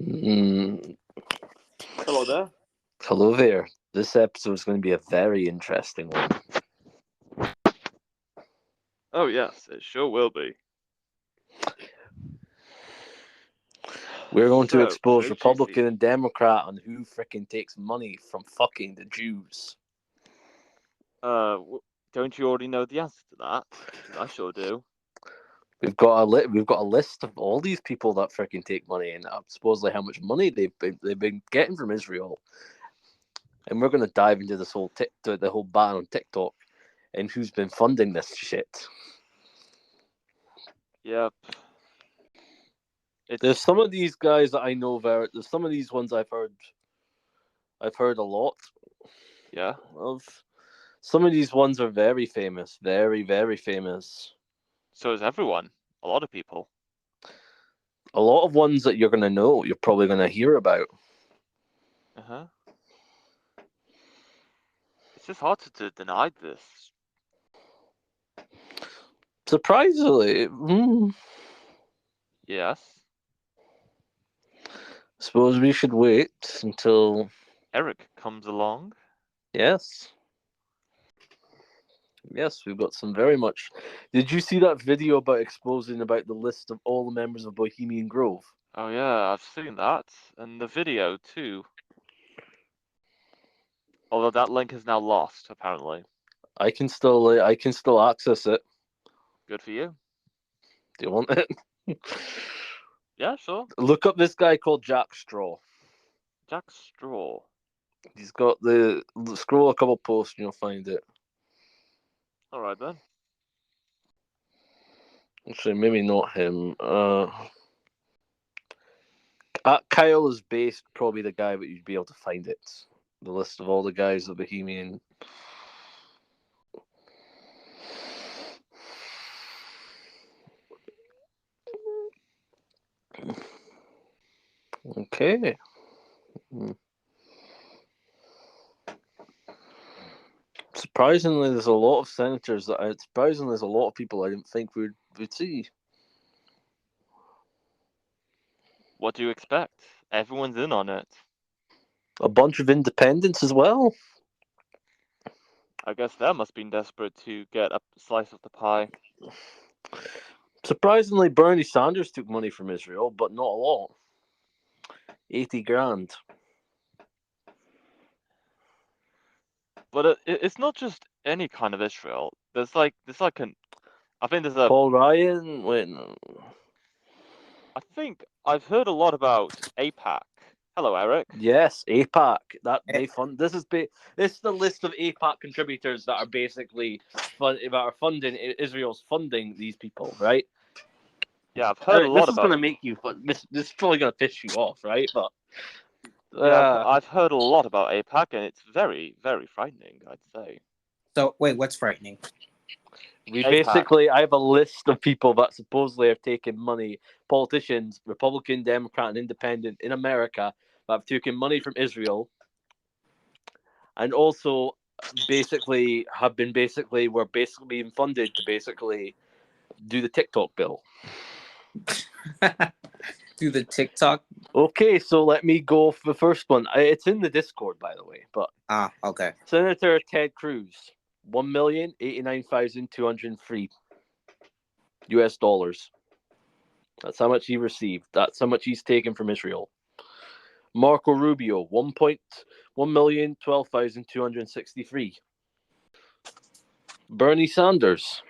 Mm, Hello there. hello there. This episode is going to be a very interesting one. Oh yes, it sure will be. We're going to So, expose very juicy. Republican and Democrat on who fricking takes money from fucking the Jews. Don't you already know the answer to that? 'Cause I sure do. We've got a list of all these people that fricking take money and supposedly how much money they've been getting from Israel. And we're going to dive into this whole the whole ban on TikTok and who's been funding this shit. Yep. There's some of these guys that I know very. There's some of these ones I've heard a lot. Yeah. Of some of these ones are very famous, very, very famous. So is everyone. A lot of people. A lot of ones that you're going to know, you're probably going to hear about. Uh-huh. It's just hard to deny this. Surprisingly, Yes. suppose we should wait until Eric comes along. yes. Yes, we've got some very much. Did you see that video about exposing about the list of all the members of Bohemian Grove? Oh yeah, I've seen that. And the video too. Although that link is now lost, apparently. I can still access it. Good for you. Do you want it? Yeah, sure. Look up this guy called Jack Straw. Jack Straw. He's got the scroll a couple posts and you'll find it. Alright then. Actually, maybe not him. Kyle is based probably the guy, but you'd be able to find it. The list of all the guys of Bohemian. Okay. Surprisingly, there's a lot of senators that. Surprisingly, there's a lot of people I didn't think we'd see. What do you expect? Everyone's in on it. A bunch of independents as well. I guess they must be desperate to get a slice of the pie. Surprisingly, Bernie Sanders took money from Israel, but not a lot. 80 grand. But it's not just any kind of Israel. There's like I think there's a Paul Ryan. Wait, no. I think I've heard a lot about APAC. Hello, Eric. Yes, APAC. That they fund. This is the list of APAC contributors that are basically funding Israel's funding these people, right? Yeah, I've heard a lot This is about. going to make you. This is probably going to piss you off, right? But Yeah, I've heard a lot about APAC, and it's very, very frightening, I'd say. So wait, what's frightening? I have a list of people that supposedly have taken money, politicians, Republican, Democrat, and Independent in America that have taken money from Israel, and also were being funded to basically do the TikTok bill. Do the TikTok? Okay, so let me go for the first one. It's in the Discord, by the way. But okay. Senator Ted Cruz, $1,089,203 US. That's how much he received. That's how much he's taken from Israel. Marco Rubio, 1,012,263. Bernie Sanders,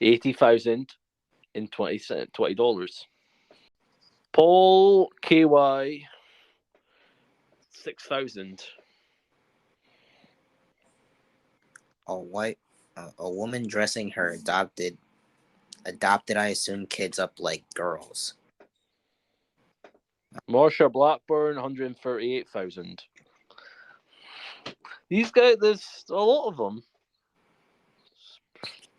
$80,020. Paul KY, 6,000. A woman dressing her adopted, I assume, kids up like girls. Marsha Blackburn, 138,000. These guys, there's a lot of them.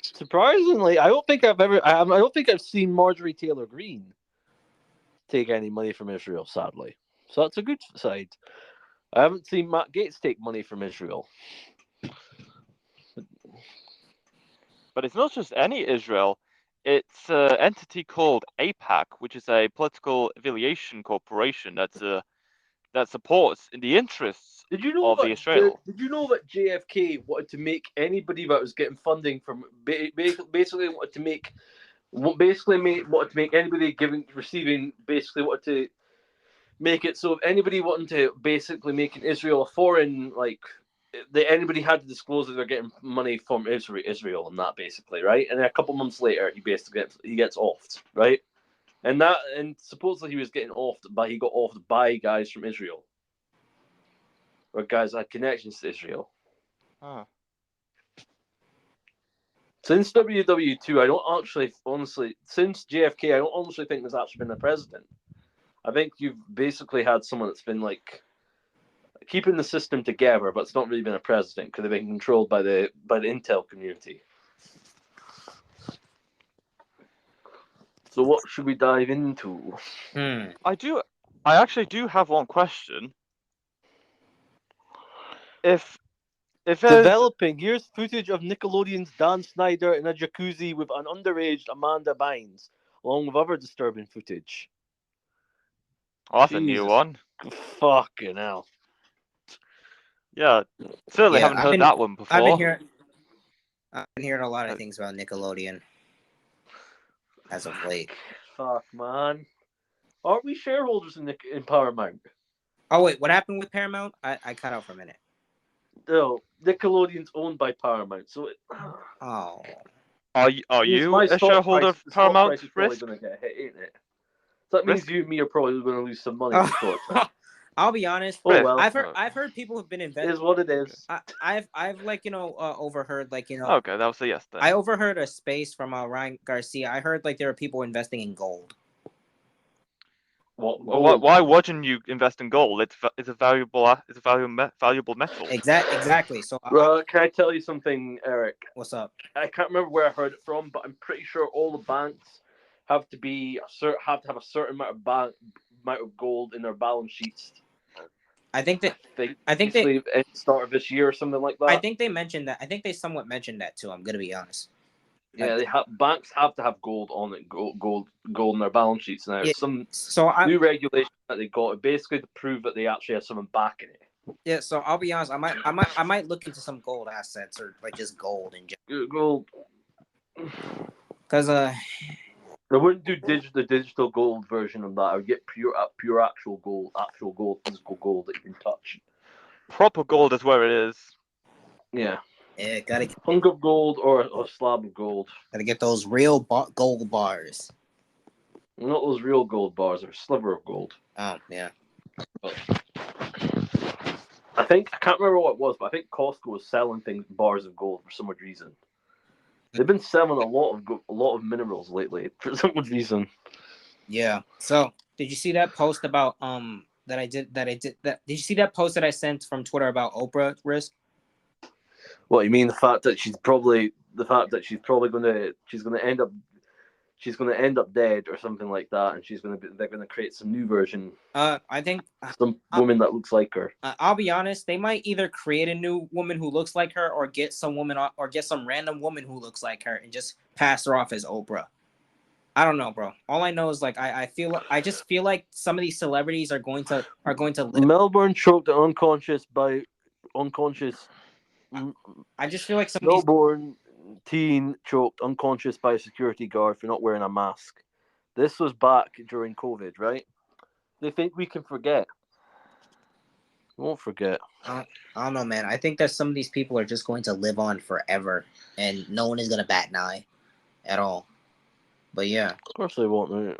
Surprisingly, I don't think I've seen Marjorie Taylor Greene take any money from Israel, sadly. So that's a good side. I haven't seen Matt Gaetz take money from Israel. But it's not just any Israel. it's an entity called AIPAC, which is a political affiliation corporation that supports in the interests Did you know of the that? Israel. Did you know that JFK wanted to make anybody that was getting funding from basically wanted to make anybody receiving basically wanted to make it so if anybody wanting to basically make Israel a foreign anybody had to disclose that they're getting money from Israel and that basically, right? And then a couple months later, he gets offed, right? And supposedly he was getting offed, but he got offed by guys from Israel, or guys that had connections to Israel. Huh. Since WW2, I don't actually, honestly, since JFK, I don't honestly think there's actually been a president. I think you've basically had someone that's been keeping the system together, but it's not really been a president because they've been controlled by the intel community. So what should we dive into? I actually do have one question. If there's Developing. Here's footage of Nickelodeon's Dan Snyder in a jacuzzi with an underage Amanda Bynes, along with other disturbing footage. that's a new Jesus. one. Fucking hell. Yeah, certainly Yeah, haven't heard that one before. I've been hearing a lot of things about Nickelodeon as of late. Fuck, man. Aren't we shareholders in Paramount? Oh wait, what happened with Paramount? I cut out for a minute. No, Nickelodeon's owned by Paramount, so Oh. Are you a shareholder of Paramount Risk? Going to get hit, ain't it? So that means you and me are probably going to lose some money in the short term. I'll be honest. Oh well, I've heard people have been investing. It is what it is. I've overheard Okay, that was a yes then. I overheard a space from Ryan Garcia. I heard there are people investing in gold. Why wouldn't you invest in gold? It's a valuable metal. Exactly. So can I tell you something, Eric? What's up? I can't remember where I heard it from, but I'm pretty sure all the banks have to have a certain amount of gold in their balance sheets. I think they at the start of this year or something like that. I think they mentioned that. I think they somewhat mentioned that too. I'm gonna be honest. Yeah, banks have to have gold on it, gold in their balance sheets now. Yeah, some new regulation that they got basically to prove that they actually have something back in it. Yeah, so I'll be honest. I might look into some gold assets or just gold in general. Gold, because I wouldn't do the digital gold version of that. I would get pure actual gold, physical gold that you can touch. Proper gold is where it is. Yeah. Yeah, gotta get hunk of gold or a slab of gold. Gotta get those real gold bars. Not those real gold bars, or a sliver of gold. Oh yeah. But I can't remember what it was, but I think Costco was selling bars of gold for some odd reason. They've been selling a lot of minerals lately for some odd reason. Yeah. So did you see that post about did you see that post that I sent from Twitter about Oprah risk? What you mean the fact that she's probably gonna end up dead or something like that, and they're gonna create some new version. I think some woman that looks like her. I'll be honest, they might either create a new woman who looks like her, or get some random woman who looks like her and just pass her off as Oprah. I don't know, bro. All I know is I just feel like some of these celebrities are going to live. Melbourne choked unconscious. I just feel like Melbourne teen choked unconscious by a security guard for not wearing a mask. This was back during COVID, right? They think we can forget. We won't forget. I don't know, man. I think that some of these people are just going to live on forever, and no one is going to bat an eye at all. But yeah. Of course they won't, right?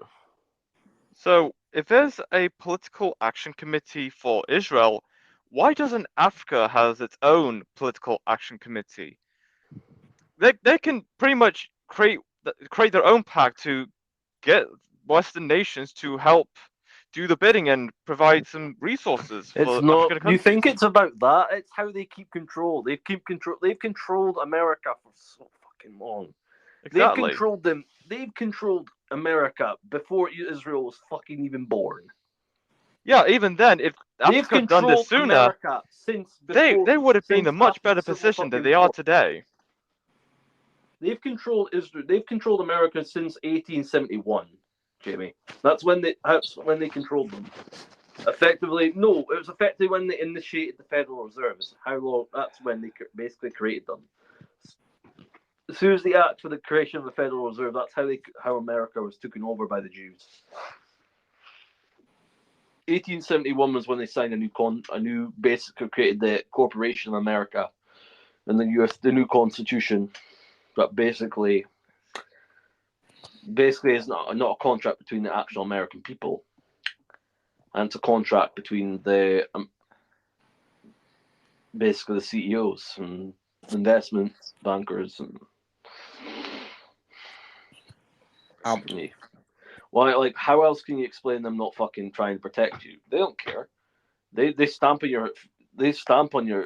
So, if there's a political action committee for Israel, why doesn't Africa have its own political action committee? They can pretty much create their own pact to get Western nations to help do the bidding and provide some resources for African countries. You think it's about that? It's how they keep control. They've controlled America for so fucking long. Exactly. They've controlled America before Israel was fucking even born. Yeah, even then, if Africa had done this sooner, they would have been in a much better position than they are today. They've controlled Israel. They've controlled America since 1871, Jamie. That's when they controlled them. Effectively, no, it was effectively when they initiated the Federal Reserve. It's how long? That's when they basically created them. As soon as they act for the creation of the Federal Reserve, that's how America was taken over by the Jews. 1871 was when they signed a new basically created the Corporation of America, and the new Constitution. But basically is not a contract between the actual American people, and it's a contract between the basically the CEOs and investment bankers and. Why? Like, how else can you explain them not fucking trying to protect you? They don't care. They stamp on your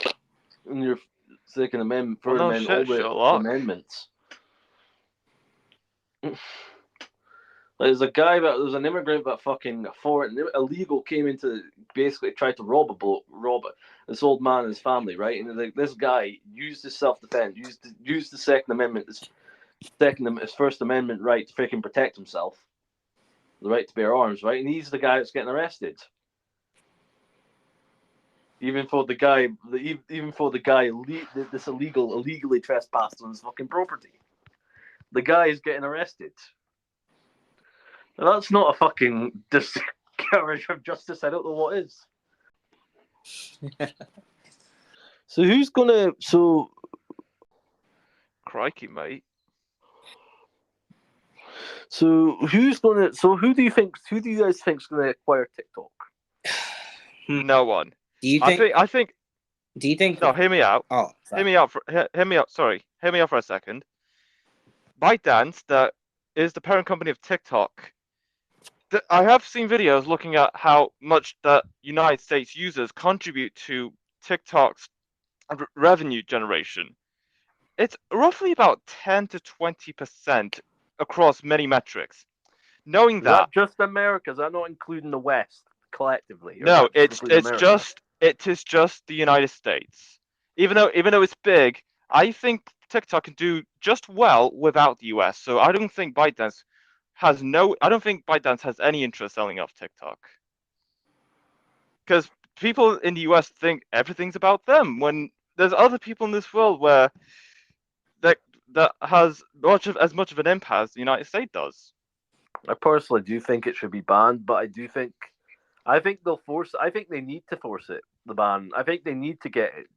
second amendment, third amendment, all the amendments. There's an immigrant that fucking illegal came into basically tried to rob this old man and his family, right? And like this guy used his self-defense, used the Second Amendment, his First Amendment right to freaking protect himself, the right to bear arms, right? And he's the guy that's getting arrested. Even for the guy this illegally trespassed on his fucking property. The guy is getting arrested. Now, that's not a fucking discourage of justice. I don't know what is. So who's gonna? So, crikey, mate. So who's gonna? So who do you guys think is gonna acquire TikTok? No one. Do you think? I think. Do you think? No, hear me out. Oh, sorry. Hear me out. Sorry, hear me out for a second. ByteDance, that is the parent company of TikTok. I have seen videos looking at how much the United States users contribute to TikTok's revenue generation. It's roughly about 10 to 20% across many metrics. Knowing that, just America, is that not including the West collectively? No, it is just the United States. Even though it's big, I think TikTok can do just well without the US. So I don't think ByteDance has any interest selling off TikTok. Because people in the US think everything's about them, when there's other people in this world where that has as much of an impact as the United States does. I personally do think it should be banned, but I think they'll force. I think they need to force it. The ban. I think they need to get it.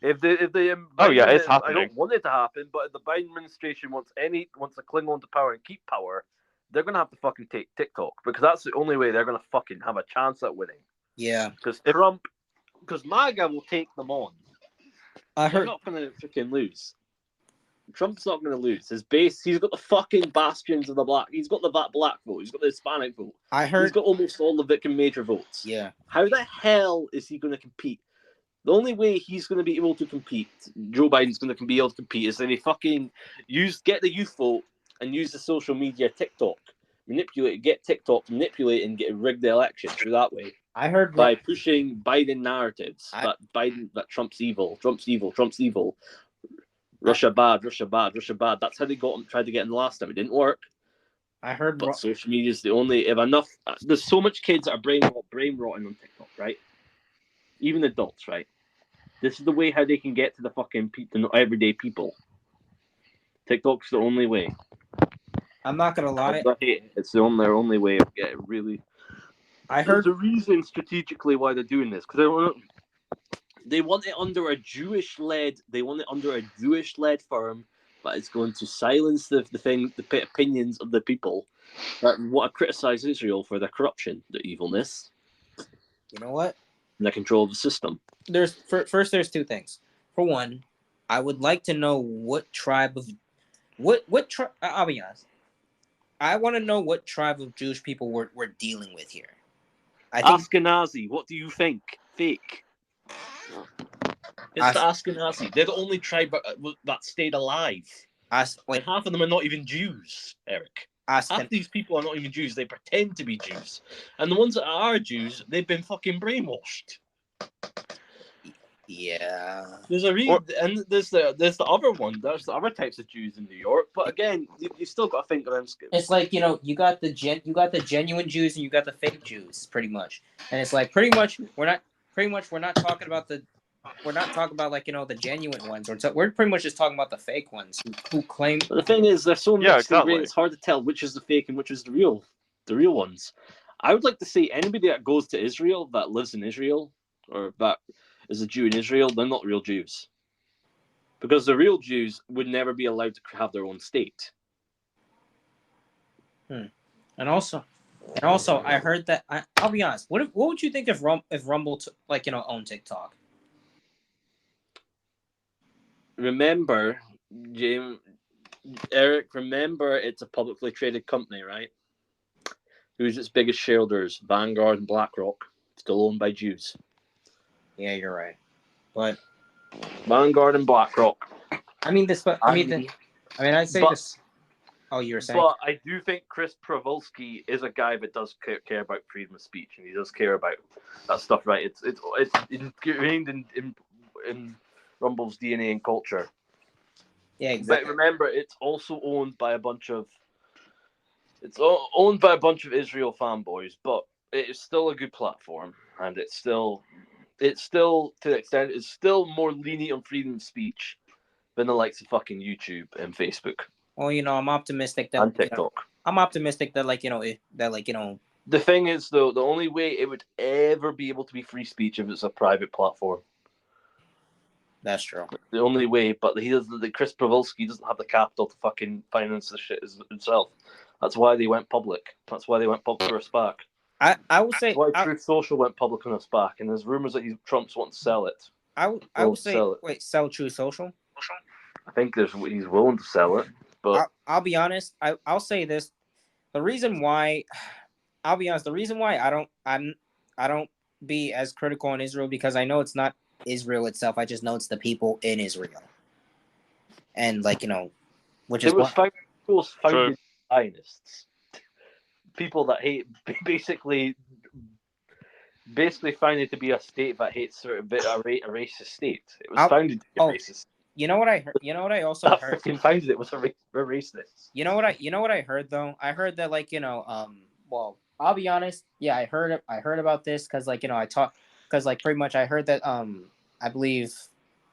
If they it's happening. I don't want it to happen, but if the Biden administration wants to cling on to power and keep power, they're gonna have to fucking take TikTok, because that's the only way they're gonna fucking have a chance at winning. Yeah. Because MAGA will take them on. They're not gonna freaking lose. Trump's not going to lose. His base, he's got the fucking bastions of the black. He's got the black vote. He's got the Hispanic vote. He's got almost all the major votes. Yeah. How the hell is he going to compete? The only way he's going to be able to compete, Joe Biden's going to be able to compete, is if he fucking get the youth vote and use the social media TikTok, get TikTok to manipulate and rig the election through that way. I heard by pushing Biden narratives that Trump's evil. Russia bad. That's how they tried to get him the last time. It didn't work. I heard, but social media is the only. If enough, there's so much kids that are brain rotting on TikTok, right? Even adults, right? This is the way how they can get to the fucking everyday people. TikTok's the only way. I'm not gonna lie. It's their only way of getting really. I heard the reason strategically why they're doing this, because they want it under a Jewish-led firm, but it's going to silence the opinions of the people that want to criticize Israel for their corruption, their evilness. You know what? And the control of the system. There's two things. For one, I would like to know what tribe of I'll be honest. I want to know what tribe of Jewish people we're dealing with here. I think Ashkenazi. What do you think? Fake. It's the Ashkenazi. They're the only tribe that stayed alive. Half of them are not even Jews, Eric. Half these people are not even Jews. They pretend to be Jews. And the ones that are Jews, they've been fucking brainwashed. Yeah. There's a Or- and there's the other one. There's the other types of Jews in New York, but again, you still got to think of them. It's like, you got the genuine Jews and you got the fake Jews, pretty much. And it's like pretty much we're not talking about like, the genuine ones. We're pretty much just talking about the fake ones who claim. But the thing is, they're so Yeah, mixed and exactly. grey. It's hard to tell which is the fake and which is the real ones. I would like to say anybody that goes to Israel, that lives in Israel, or that is a Jew in Israel, they're not real Jews. Because the real Jews would never be allowed to have their own state. And also, I heard that. I'll be honest. What would you think if Rumble owned TikTok? Remember, Eric, remember it's a publicly traded company, right? Who's its biggest shareholders? Vanguard and BlackRock, still owned by Jews. Yeah, you're right. But Vanguard and BlackRock. I'd say this. Oh, you were saying? But I do think Chris Provolsky is a guy that does care about freedom of speech, and he does care about that stuff, right? It's ingrained in Rumble's DNA and culture. Yeah, exactly. But remember, it's also owned by a bunch of Israel fanboys, but it is still a good platform, and it's still to the extent it's still more lenient on freedom of speech than the likes of fucking YouTube and Facebook. Well, I'm optimistic that and TikTok. The thing is, though, the only way it would ever be able to be free speech if it's a private platform. That's true. The only way, but Chris Provolsky doesn't have the capital to fucking finance the shit himself. That's why they went public. That's why they went public for a SPAC. I will say That's why Truth Social went public on a SPAC, and there's rumors that Trump's wanting to sell it. I will say, sell Truth Social? I think he's willing to sell it, but I'll be honest. I'll say this: the reason why I don't be as critical on Israel, because I know it's not Israel itself. I just know it's the people in Israel, and which is founded Zionists, people that hate basically find it to be a state that hates a racist state. It was founded to be racist. You know what I heard? You know what I also heard? Founded it was a racist. You know what I heard though? I heard that well, I'll be honest. Yeah, I heard about this because pretty much I heard that I believe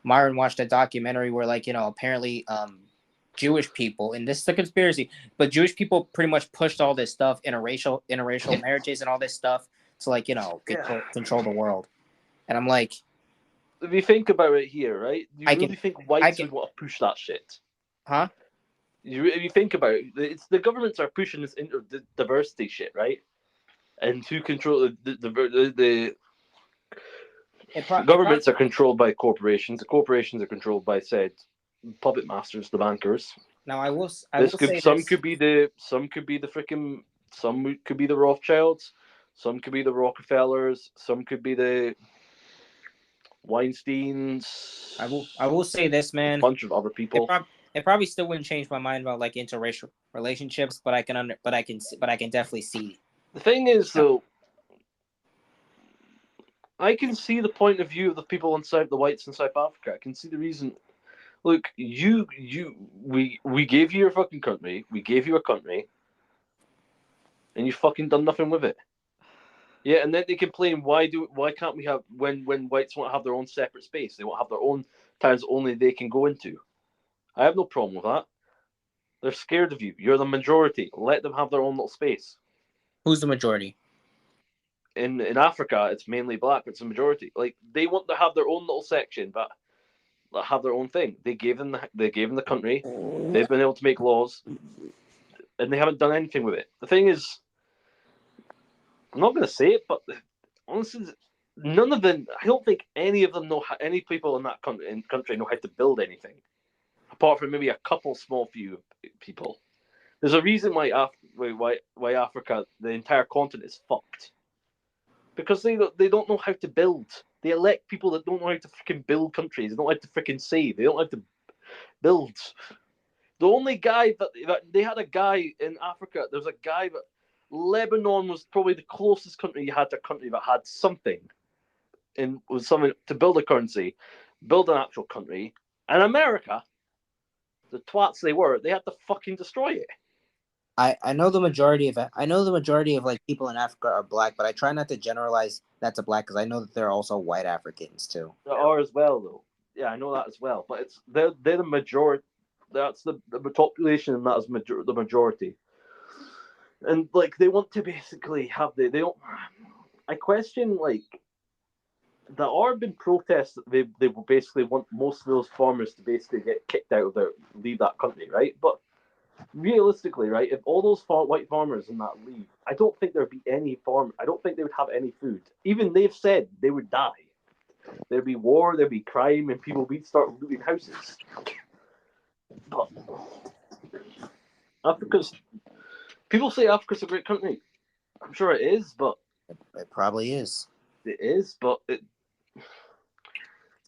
Myron watched a documentary where apparently Jewish people, and this is a conspiracy, but Jewish people pretty much pushed all this stuff, interracial marriages and all this stuff to control the world. And I'm like, if you think about it here, right? Do you really think whites would want to push that shit? Huh? If you think about it, it's the governments are pushing this diversity shit, right? And who control the governments are controlled by corporations. The corporations are controlled by said puppet masters, the bankers. Now Some could be the Rothschilds, some could be the Rockefellers, some could be the Weinsteins. I will say this, man. A bunch of other people. It probably still wouldn't change my mind about interracial relationships, but I can definitely see. The thing is, though, I can see the point of view of the people inside the whites in South Africa. I can see the reason. Look, we gave you your fucking country. We gave you a country, and you fucking done nothing with it. Yeah, and then they complain, why can't we have when whites want to have their own separate space? They want to have their own towns only they can go into. I have no problem with that. They're scared of you. You're the majority. Let them have their own little space. Who's the majority? In Africa, it's mainly black, but it's the majority. They want to have their own little section, but have their own thing. They gave them the country. They've been able to make laws, and they haven't done anything with it. The thing is, I'm not going to say it, but honestly, none of them. I don't think any of them know. Any people in that country know how to build anything, apart from maybe a couple small few people. There's a reason why Africa, the entire continent, is fucked. Because they don't know how to build. They elect people that don't know how to freaking build countries. They don't know how to freaking save. They don't know how to build. The only guy that they had a guy in Africa. There's a guy that Lebanon was probably the closest country you had to a country that had something. in with something to build a currency, build an actual country, and America, the twats they were, they had to fucking destroy it. I know the majority of like people in Africa are black, but I try not to generalize that to black because I know that there are also white Africans too. There are as well, though. Yeah, I know that as well. But they're the majority. That's the population, and that is the majority. And like they want to basically have they don't. I question like there are been protests that they will basically want most of those farmers to basically get kicked out of their leave that country, right? But realistically, right, if all those white farmers in that leave, I don't think there'd be any farm. I don't think they would have any food. Even they've said they would die. There'd be war, there'd be crime, and people would start looting houses. But Africa's people say Africa's a great country. I'm sure it is, but It probably is. it is. But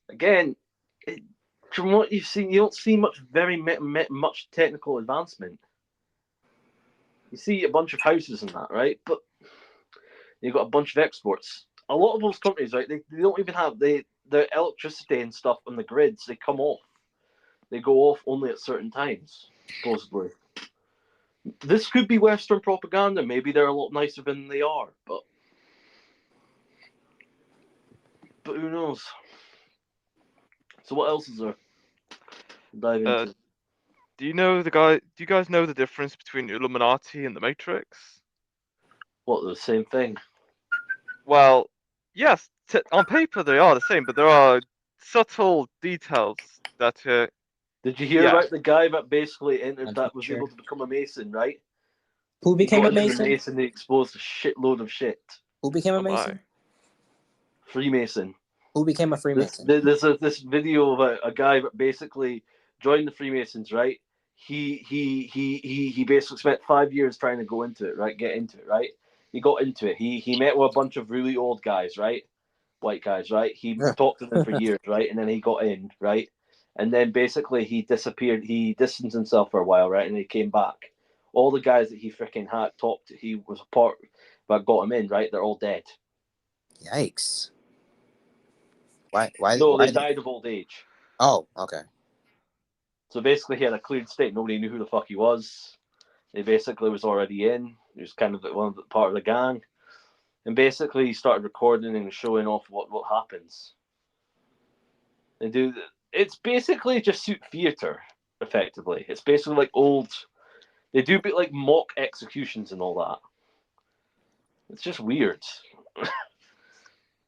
again, from what you've seen, you don't see much technical advancement. You see a bunch of houses and that, right? But you've got a bunch of exports. A lot of those countries, right? They don't even have their electricity and stuff on the grids. They come off. They go off only at certain times, supposedly. This could be Western propaganda. Maybe they're a lot nicer than they are, but who knows? So what else is there? Dive into. Do you guys know the difference between Illuminati and the Matrix? What, the same thing? Well, yes, on paper they are the same, but there are subtle details that. Did you hear Yeah. about the guy that basically entered that was able to become a Mason, right? Who became a He got into Mason? the Mason, they exposed a shitload of shit. Who became a Oh my. Mason? Freemason. Who became a Freemason? There's this video of a guy that basically joined the Freemasons, right? He basically spent 5 years trying to go into it, right? Get into it, right? He got into it. He met with a bunch of really old guys, right? White guys, right? He talked to them for years, right? And then he got in, right? And then basically he disappeared. He distanced himself for a while, right? And he came back. All the guys that he freaking had talked to, he was a part that got him in, right? They're all dead. Yikes. Why? No, they died of old age. Oh, okay. So basically, he had a cleared state. Nobody knew who the fuck he was. He basically was already in. He was kind of part of the gang. And basically, he started recording and showing off what happens. They do. It's basically just suit theater, effectively. It's basically like old. They do bit like mock executions and all that. It's just weird.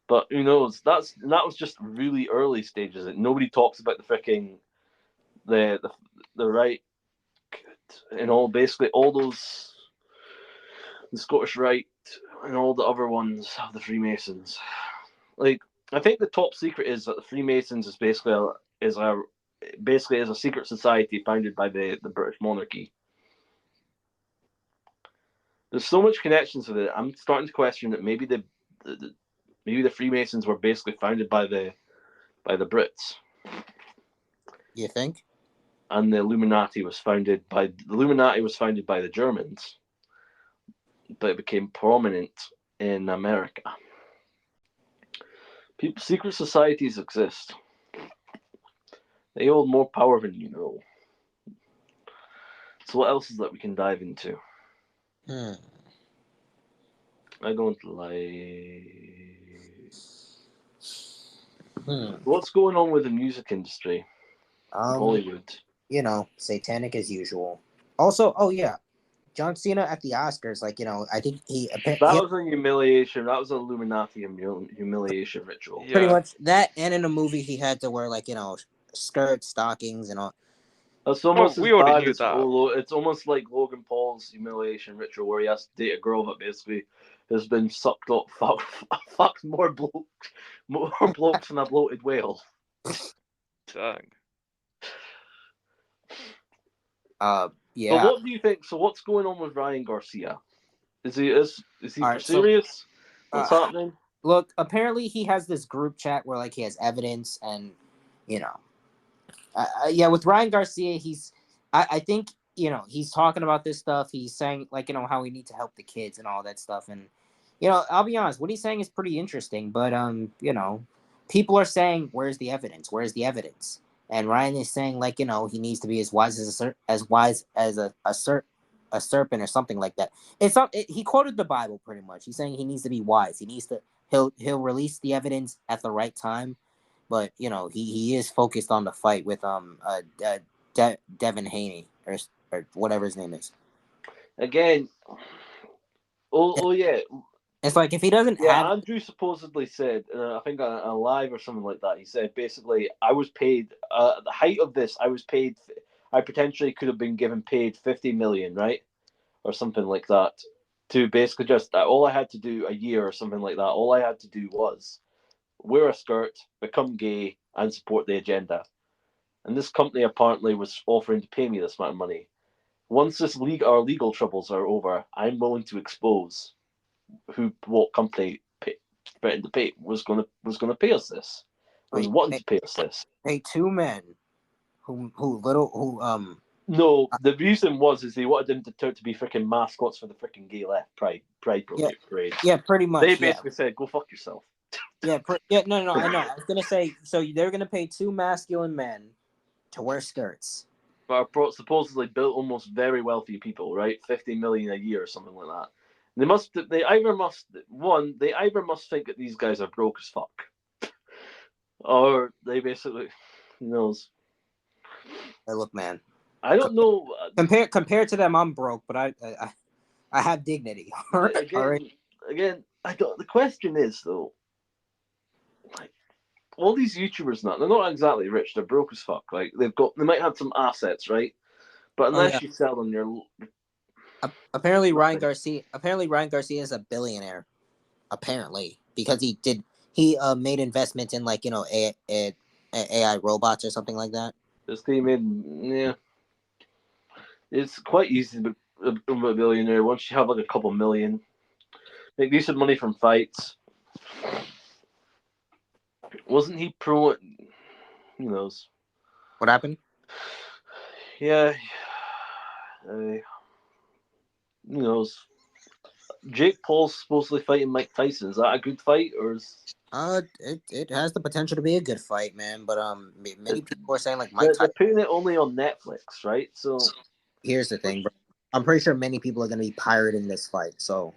But who knows? That was just really early stages. Nobody talks about the freaking the right and all basically all those the Scottish Rite and all the other ones of the Freemasons. Like I think the top secret is that the Freemasons is basically a secret society founded by the British monarchy. There's so much connections with it. I'm starting to question that maybe the Freemasons were basically founded by the Brits. You think? And the Illuminati was founded by the Germans, but it became prominent in America. Secret societies exist. They hold more power than you know. So what else is that we can dive into? I don't like. What's going on with the music industry in Hollywood? You know, satanic as usual. Also, oh yeah, John Cena at the Oscars, like, you know, I think that was a humiliation. That was an Illuminati humiliation ritual. Yeah. Pretty much that, and in a movie he had to wear, like, you know, skirts, stockings, and all. It's almost we already knew that. It's almost like Logan Paul's humiliation ritual, where he has to date a girl that basically has been sucked up, fucked more blokes than a bloated whale. Dang. Yeah. But what do you think? So what's going on with Ryan Garcia? Is he Right, serious? What's happening? Look, apparently he has this group chat where, like, he has evidence, and, you know, yeah, with Ryan Garcia, I think, you know, he's talking about this stuff. He's saying, like, you know, how we need to help the kids and all that stuff. And, I'll be honest. What he's saying is pretty interesting, but people are saying, "Where's the evidence? Where's the evidence?" And Ryan is saying, like, he needs to be as wise as a serpent or something like that. It's not. He quoted the Bible pretty much. He's saying he needs to be wise. He needs to. He'll release the evidence at the right time, but he is focused on the fight with Devin Haney or whatever his name is. Again, oh yeah. It's like if he doesn't Yeah, have. Andrew supposedly said, I think on a live or something like that, he said basically, I was paid, at the height of this, I potentially could have been given paid 50 million, right? Or something like that. To basically just, all I had to do a year or something like that, all I had to do was wear a skirt, become gay, and support the agenda. And this company apparently was offering to pay me this amount of money. Once our legal troubles are over, I'm willing to expose what company threatened to pay was gonna pay us this, was wanting to pay us this. Pay two men who No, the reason is they wanted them to be freaking mascots for the freaking gay left pride parade. Yeah, pretty much. They basically said, "Go fuck yourself." No, I know. I was gonna say, so they're gonna pay two masculine men to wear skirts. But are supposedly built almost very wealthy people, right? 50 million a year or something like that. They either must think that these guys are broke as fuck, or they basically, who knows? Hey, look, man. I don't know. Compared to them, I'm broke, but I have dignity. Again, I don't. The question is though, like, all these YouTubers now, they're not exactly rich. They're broke as fuck. Like they might have some assets, right? But unless you sell them, you're apparently Ryan Garcia is a billionaire. Apparently, because he made investments in like AI robots or something like that. This guy made it's quite easy to become a billionaire once you have like a couple million. Make decent money from fights. Wasn't he pro? Who knows? What happened? Yeah. Who knows? Jake Paul's supposedly fighting Mike Tyson. Is that a good fight or is? It has the potential to be a good fight, man. But many people are saying like Mike Tyson. They're putting it only on Netflix, right? So here's the thing, bro. I'm pretty sure many people are going to be pirating this fight. So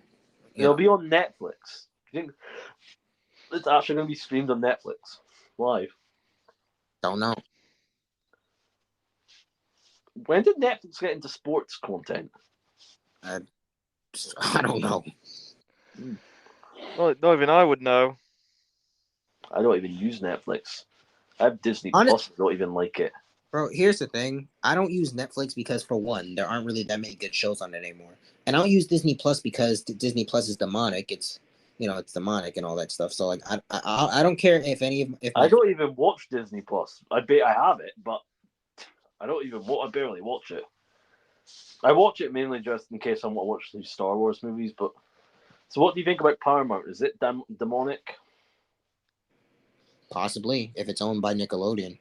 it'll be on Netflix. You think it's actually going to be streamed on Netflix live? Don't know. When did Netflix get into sports content? I don't know. Well, not even I would know. I don't even use Netflix. I have Disney Plus. I don't even like it. Bro, here's the thing. I don't use Netflix because, for one, there aren't really that many good shows on it anymore. And I don't use Disney Plus because Disney Plus is demonic. It's it's demonic and all that stuff. So like, I don't care if I don't even watch Disney Plus. I have it, but I don't even. I barely watch it. I watch it mainly just in case I want to watch these Star Wars movies. But so, what do you think about Paramount? Is it demonic? Possibly, if it's owned by Nickelodeon.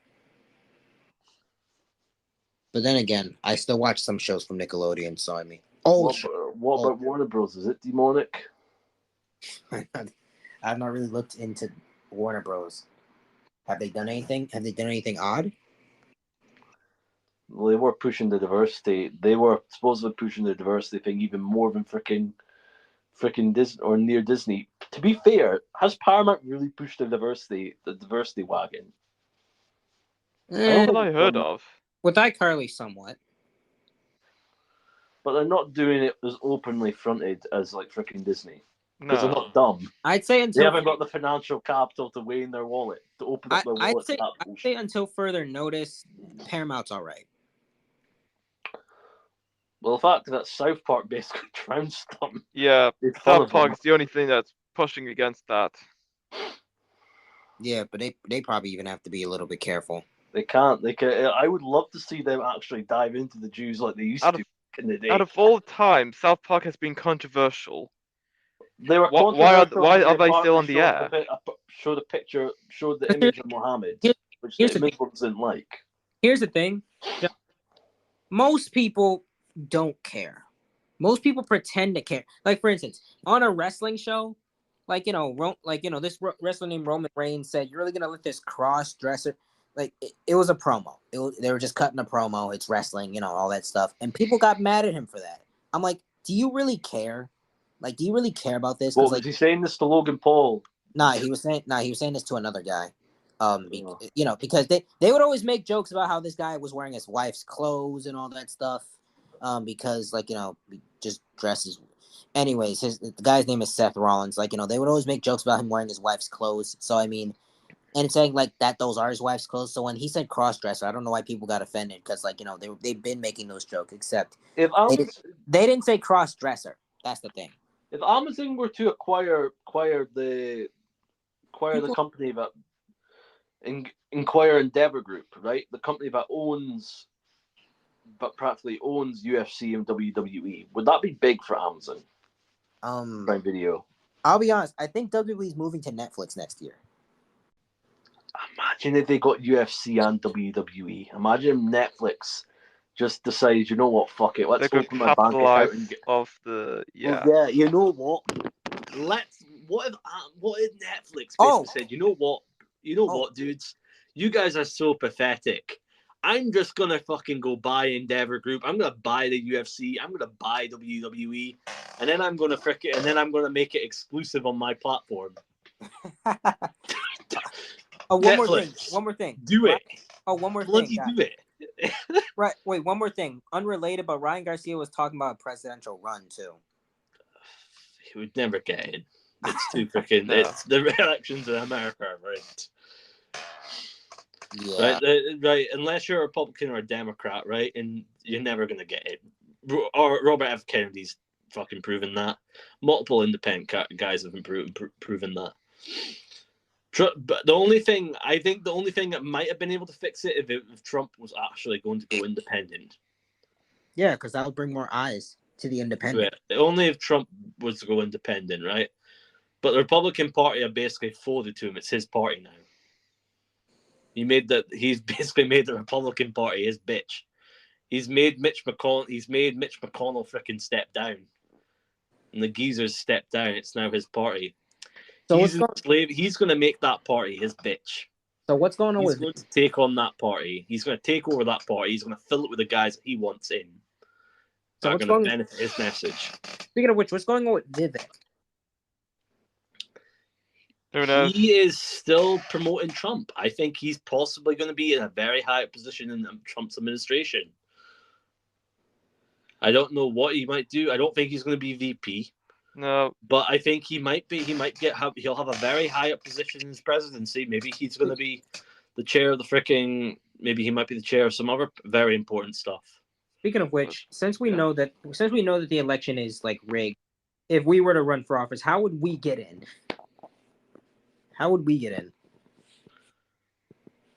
But then again, I still watch some shows from Nickelodeon. So I mean, what about Warner Bros? Is it demonic? I've not really looked into Warner Bros. Have they done anything? Have they done anything odd? Well, they were pushing the diversity. They were supposedly pushing the diversity thing even more than freaking Disney or near Disney. To be fair, has Paramount really pushed the diversity wagon? Not that I heard of. With iCarly, somewhat. But they're not doing it as openly fronted as like freaking Disney. Because No. they're not dumb. I'd say they haven't got the financial capital to weigh in their wallet, to open up their wallet. I'd say until further notice, Paramount's all right. Well, the fact that South Park basically trounced them. Yeah, South Park is the only thing that's pushing against that. Yeah, but they probably even have to be a little bit careful. They can't. I would love to see them actually dive into the Jews like they used to in the day. Out of all time, South Park has been controversial. They were controversial. Why are they still on the air? Showed the image of Muhammad, which the Muslims didn't like. Here's the thing. Most people don't care. Most people pretend to care. Like, for instance, on a wrestling show, like, this wrestler named Roman Reigns said, "You're really gonna let this cross dresser?" Like, it was a promo. They were just cutting a promo. It's wrestling, all that stuff, and people got mad at him for that. I'm like, do you really care? Like, do you really care about this? What Because, was like, he saying this to Logan Paul? he was saying this to another guy. Because they would always make jokes about how this guy was wearing his wife's clothes and all that stuff. Because just dresses. Anyways, the guy's name is Seth Rollins. Like, they would always make jokes about him wearing his wife's clothes. So I mean, and saying like that those are his wife's clothes. So when he said cross dresser, I don't know why people got offended because they've been making those jokes. Except If they didn't say cross dresser. That's the thing. If Amazon were to acquire the company that Endeavor Group, right? The company that practically owns UFC and WWE, would that be big for Amazon Prime Video? I'll be honest. I think WWE's moving to Netflix next year. Imagine if they got UFC and WWE. Imagine Netflix just decides, you know what, fuck it, let's open my bank account and get off the Well, yeah, you know what? What if Netflix basically said, you know what, dudes, you guys are so pathetic. I'm just gonna fucking go buy Endeavor Group. I'm gonna buy the UFC. I'm gonna buy WWE, and then I'm gonna make it exclusive on my platform. One more thing. Do it. One more Bloody thing. Do it. Right. Wait, one more thing. Unrelated, but Ryan Garcia was talking about a presidential run too. He would never get in. It's too freaking. No. It's the elections in America are rigged. Yeah. Right. Unless you're a Republican or a Democrat, right, and you're never gonna get in. Or Robert F. Kennedy's fucking proven that. Multiple independent guys have proven that. But the only thing that might have been able to fix it if Trump was actually going to go independent. Yeah, because that would bring more eyes to the independent. Right. Only if Trump was to go independent, right? But the Republican Party have basically folded to him. It's his party now. He's basically made the Republican Party his bitch. He's made Mitch McConnell freaking step down. And the geezers step down. It's now his party. So he's going to make that party his bitch. So what's going on He's going to take on that party. He's going to take over that party. He's going to fill it with the guys that he wants in. So what's going to benefit his message. Speaking of which, what's going on with Vivek? Who knows? He is still promoting Trump. I think he's possibly going to be in a very high position in Trump's administration. I don't know what he might do. I don't think he's going to be VP. No, but I think he might be. He'll have a very high up position in his presidency. Maybe he's going to be the chair of the freaking. Maybe he might be the chair of some other very important stuff. Speaking of which, since we know that the election is like rigged, if we were to run for office, how would we get in?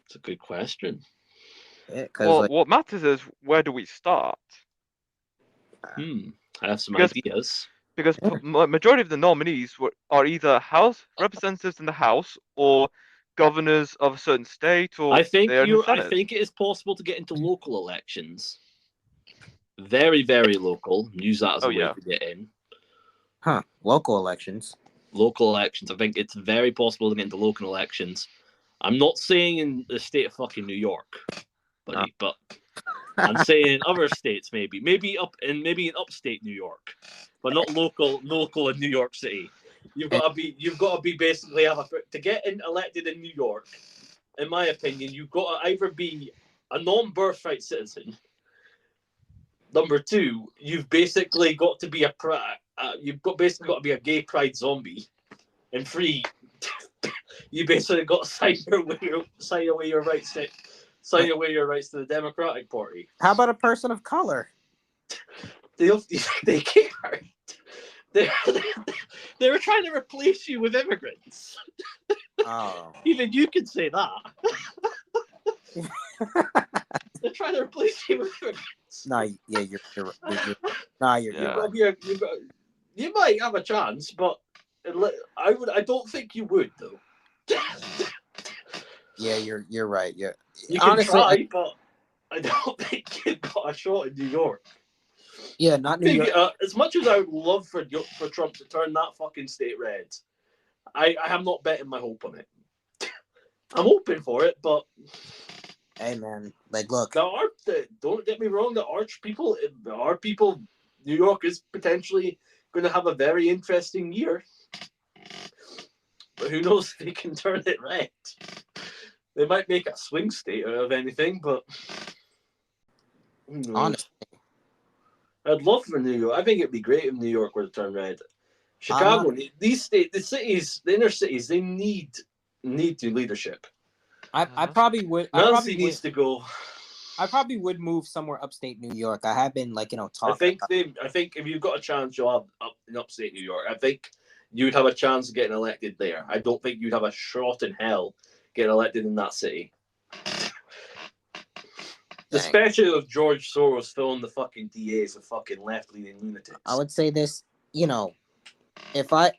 It's a good question. Yeah, what matters is where do we start? I have some ideas. Because majority of the nominees are either House representatives in the House or governors of a certain state, or I think it is possible to get into local elections. Very, very local. Use that as a way to get in. Local elections. I think it's very possible to get into local elections. I'm not saying in the state of fucking New York, but I'm saying in other states maybe in upstate New York, but not local in New York City. You've got to be basically to get elected in New York. In my opinion, you've got to either be a non-birthright citizen. Number two, you've basically got to be got to be a gay pride zombie. And three, you basically got to sign away your rights to the Democratic Party. How about a person of color? They can't. They were trying to replace you with immigrants. Oh. Even you can say that. They're trying to replace you with immigrants. No, yeah, you're right. You might have a chance, but I don't think you would though. Yeah, you're right. Yeah, you can honestly try, but I don't think you've got a shot in New York. Yeah, not New York. As much as I would love for Trump to turn that fucking state red, I am not betting my hope on it. I'm hoping for it, but hey man, like look, don't get me wrong, there are people. New York is potentially going to have a very interesting year, but who knows if they can turn it red? They might make a swing state out of anything, but honestly, I'd love for New York. I think it'd be great if New York were to turn red. Chicago, the cities, the inner cities, they need new leadership. I probably would. Nancy needs to go. I probably would move somewhere upstate New York. I have been talking. I think if you've got a chance, you'll have in upstate New York. I think you'd have a chance of getting elected there. I don't think you'd have a shot in hell getting elected in that city. Especially with George Soros filling the fucking DAs with fucking left-leaning lunatics. I would say this, if I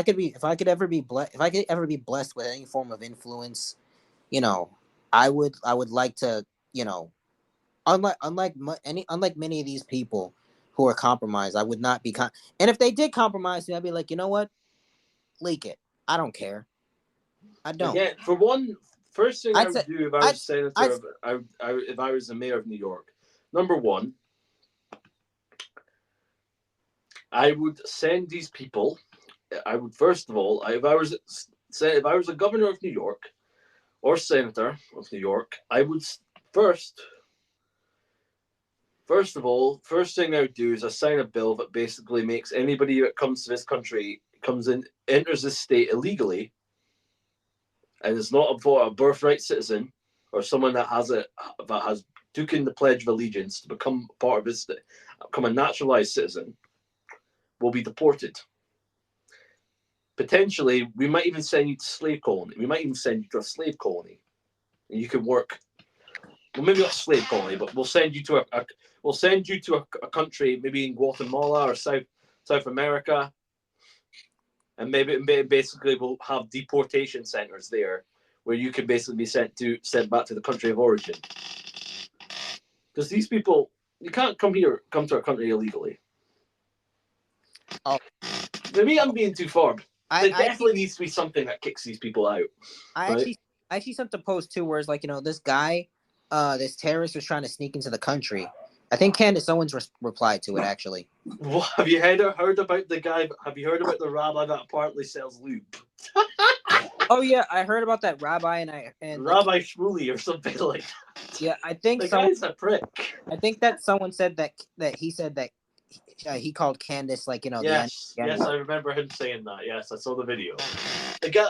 could ever be blessed with any form of influence, I would like to, unlike many of these people who are compromised, I would not be and if they did compromise me, I'd be like, you know what, leak it. I don't care. I don't. Yeah, for one, first thing I would do if I was senator, if I was the mayor of New York, number one, I would send these people. I would first of all, if I was a governor of New York or senator of New York, I would first of all, first thing I would do is I sign a bill that basically makes anybody that comes to this country, enters this state illegally, and is not a birthright citizen or someone that has taken the Pledge of Allegiance to become part of this, become a naturalized citizen, will be deported. Potentially, we might even send you to slave colony. We might even send you to a slave colony, and you can work. Well, maybe not a slave colony, but we'll send you to a country, maybe in Guatemala or South America, and maybe basically we'll have deportation centers there where you can basically be sent back to the country of origin. Because these people, you can't come to our country illegally. Oh, maybe I'm being too far. There definitely needs to be something that kicks these people out. I actually sent a post too, where it's like, this guy, this terrorist was trying to sneak into the country. I think Candace Owens replied to it actually. Well, have you heard about the guy? Have you heard about the rabbi that apparently sells lube? Oh yeah, I heard about that rabbi and Rabbi Shmuley or something like that. Yeah, I think the guy's a prick. I think that someone said that he said that he called Candace Yes, I remember him saying that. Yes, I saw the video. The guy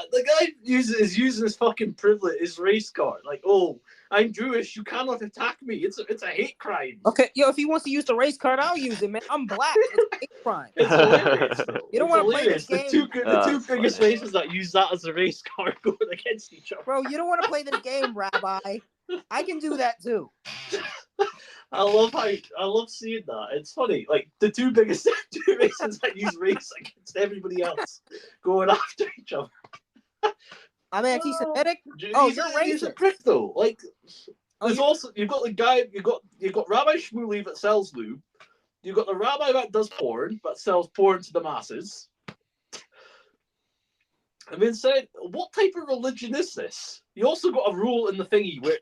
is using his fucking privilege, his race card. Like, oh, I'm Jewish, you cannot attack me. It's a hate crime. Okay, if he wants to use the race card, I'll use it, man. I'm black. It's a hate crime. It's hilarious. You don't want to play this game. The two biggest races that use that as a race card going against each other. Bro, you don't want to play this game, Rabbi. I can do that too. I love seeing that. It's funny. Like the two biggest races that use race against everybody else going after each other. I'm anti-Semitic. You're racist. He's a prick though. Like there's also you've got the guy you've got Rabbi Shmuley that sells lube. You've got the rabbi that does porn, that sells porn to the masses. I mean, said, what type of religion is this? You also got a rule in the thingy where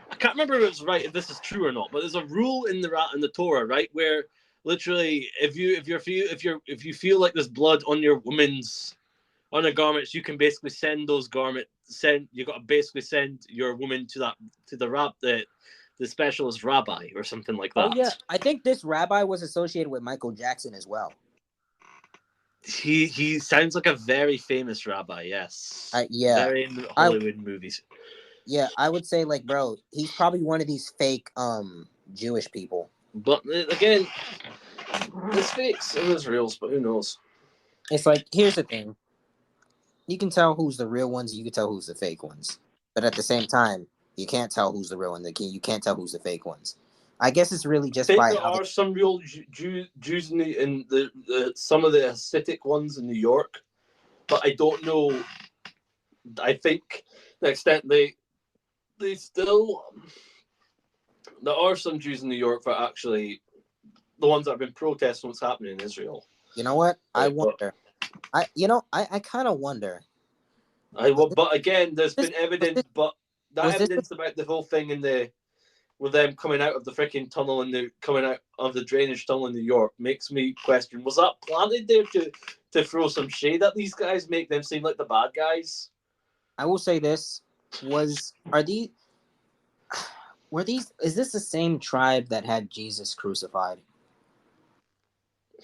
I can't remember if this is true or not, but there's a rule in the Torah, right, where literally if you feel like there's blood on your the garments, you can basically send those garments. You got to basically send your woman to the specialist rabbi or something like that. Oh yeah, I think this rabbi was associated with Michael Jackson as well. He sounds like a very famous rabbi, yes. Yeah. Very in Hollywood movies. Yeah, I would say bro, he's probably one of these fake Jewish people. But again, there's fakes and there's reals, but who knows? It's like, here's the thing. You can tell who's the real ones, you can tell who's the fake ones. But at the same time, you can't tell who's the real one. You can't tell who's the fake ones. I guess it's really just by there are some real Jews in the some of the Hasidic ones in New York, but I don't know. I think the extent they still there are some Jews in New York that actually the ones that have been protesting what's happening in Israel. You know what? I Right, wonder. I kind of wonder. But again, there's been evidence, but that was this evidence about the whole thing with them coming out of the freaking tunnel and coming out of the drainage tunnel in New York makes me question: was that planted there to throw some shade at these guys, make them seem like the bad guys? I will say this: is this the same tribe that had Jesus crucified,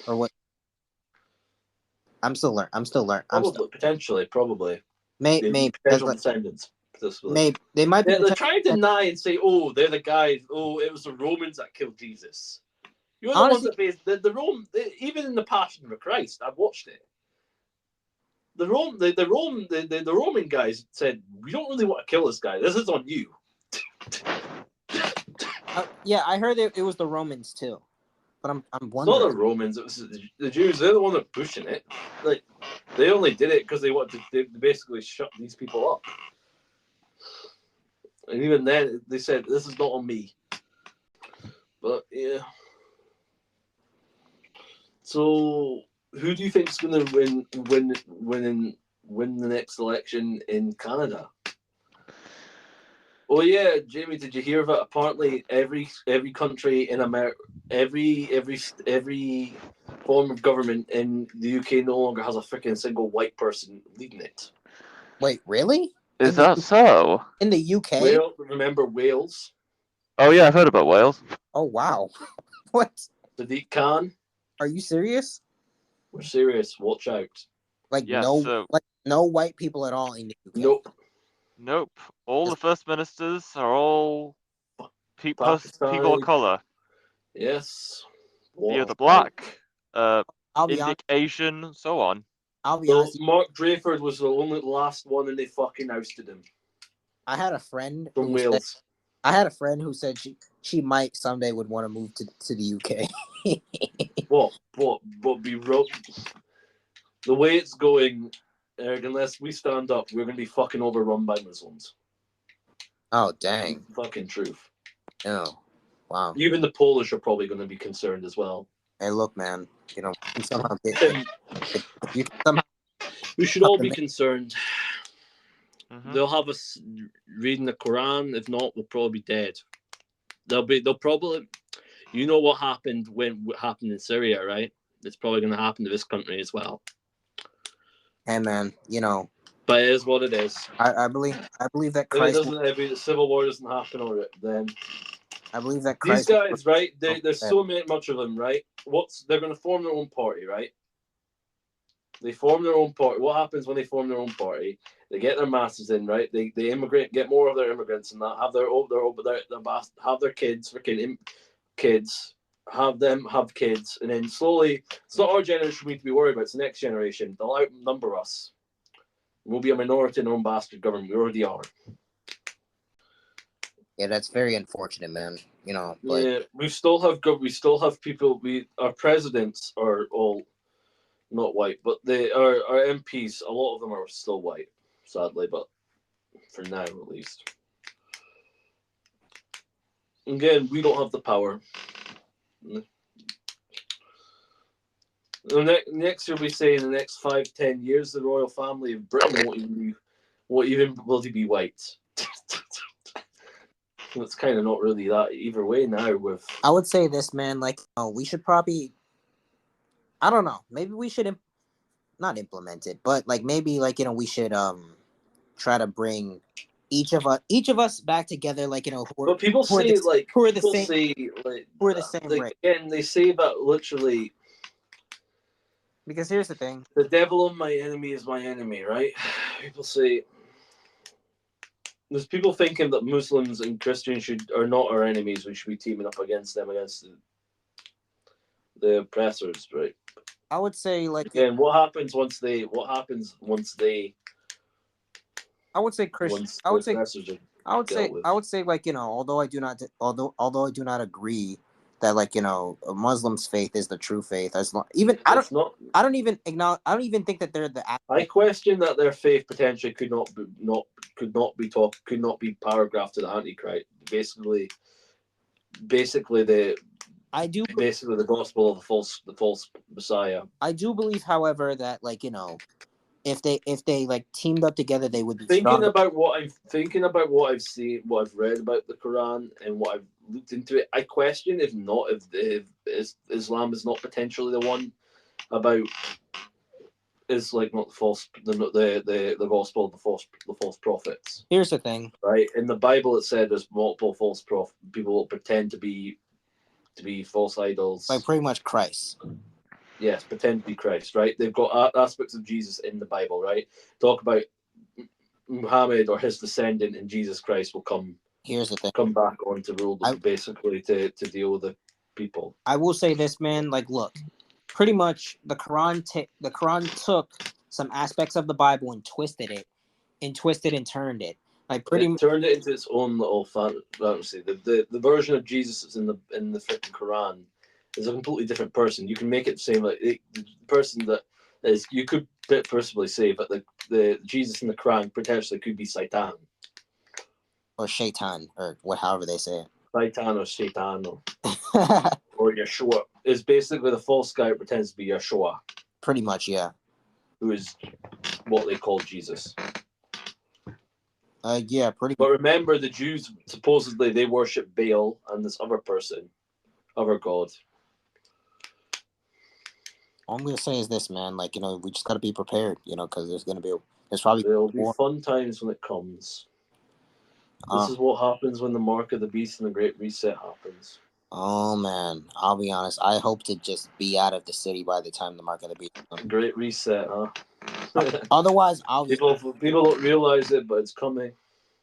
or what? I'm still learning. Probably, potentially, probably. Maybe Potential descendants. maybe they might be. They're trying to deny and say, "Oh, they're the guys. Oh, it was the Romans that killed Jesus." You're the Honestly, ones that based the Rome. Even in the Passion of Christ, I've watched it. The Roman guys said, "We don't really want to kill this guy. This is on you." yeah, I heard it was the Romans too, but I'm It's not wondering. the Romans. It was the Jews. They're the one that are pushing it. Like they only did it because they wanted to basically shut these people up. And even then, they said, "This is not on me." But yeah. So, who do you think is going to win the next election in Canada? Oh yeah, Jamie, did you hear that? Apparently, every country in America, every form of government in the UK no longer has a freaking single white person leading it. Wait, really? Is that so? In the UK? Remember Wales? Oh yeah, I've heard about Wales. Oh wow, what? Sadiq Khan? Are you serious? We're serious. Watch out. Like Yeah, no white people at all in the UK. Nope. All the first ministers are all people of color. Yes. You're the black, I'll be Indic, honest. Asian, so on. I'll be honest. Mark Drayford was the last one, and they fucking ousted him. I had a friend from Wales. Who said she might someday would want to move to the UK. But be real. The way it's going, Eric, unless we stand up, we're going to be fucking overrun by Muslims. Oh, dang. Fucking truth. Oh, wow. Even the Polish are probably going to be concerned as well. Hey, look, man. You know, somehow we should all be concerned. Mm-hmm. They'll have us reading the Quran. If not, we'll probably be dead. They'll probably, you know what happened in Syria, right? It's probably going to happen to this country as well. Hey, man, you know. But it is what it is. I believe that Christ. If the civil war doesn't happen, then I believe that Christ. These guys, right? There's so much of them, right? They're going to form their own party, right? They form their own party. What happens when they form their own party? They get their masses in, right? They immigrate, get more of their immigrants, and that have have their kids, freaking kids, have them have kids, and then slowly, it's not our generation we need to be worried about. It's the next generation. They'll outnumber us. We'll be a minority in our own bastard government. We already are. Yeah, that's very unfortunate, man. You know. But... Yeah, we still have people. Our presidents are all not white, but our MPs. A lot of them are still white, sadly. But for now, at least. Again, we don't have the power. Next year, we say in the next 5-10 years, the royal family of Britain won't even be white. It's kind of not really that either way now. I would say this, man. Like, we should probably. I don't know. Maybe we should not implement it, but like maybe we should try to bring each of us back together. Like, but people say who are the same race. Again, they say that literally. Because here's the thing: the devil of my enemy is my enemy, right? People say. There's people thinking that Muslims and Christians are not our enemies. We should be teaming up against them, against the oppressors, right? I would say again, what happens once they? I would say Christian. I would say although I do not agree that a Muslim's faith is the true faith. I don't even think that they're the. I question that their faith potentially could not be paragraphed to the Antichrist. Basically, I do basically the gospel of the false Messiah. I do believe, however, that like if they like teamed up together, they would be Thinking stronger. about what I've seen, what I've read about the Quran, and what I've looked into it, I question if Islam is not potentially the one about is like not the false the gospel of the false prophets. Here's the thing, right? In the Bible, it said there's multiple false people that pretend to be false idols. like pretty much Christ. Yes, pretend to be Christ, right? They've got aspects of Jesus in the Bible, right? Talk about Muhammad or his descendant, and Jesus Christ will come Here's the thing. back on to rule them, basically to deal with the people. I will say this, man. Like, look, pretty much the Quran took some aspects of the Bible and twisted it, and turned it. Like turned it into its own little fantasy. The version of Jesus that's in the freaking Quran is a completely different person. You can make it the same, like the person that is. You could possibly say, but the Jesus in the Quran potentially could be Satan or Shaitan or however they say it. Satan or Satan or Yeshua is basically the false guy who pretends to be Yeshua. Pretty much, yeah. Who is what they call Jesus. Yeah, pretty. But remember, the Jews supposedly they worship Baal and this other person, other god. All I'm gonna say is this, man. Like, we just gotta be prepared, because there's probably There'll be fun times when it comes. This is what happens when the mark of the beast and the Great Reset happens. Oh man, I'll be honest. I hope to just be out of the city by the time the mark of the beast comes. Great Reset, huh? Otherwise, people don't realize it, but it's coming.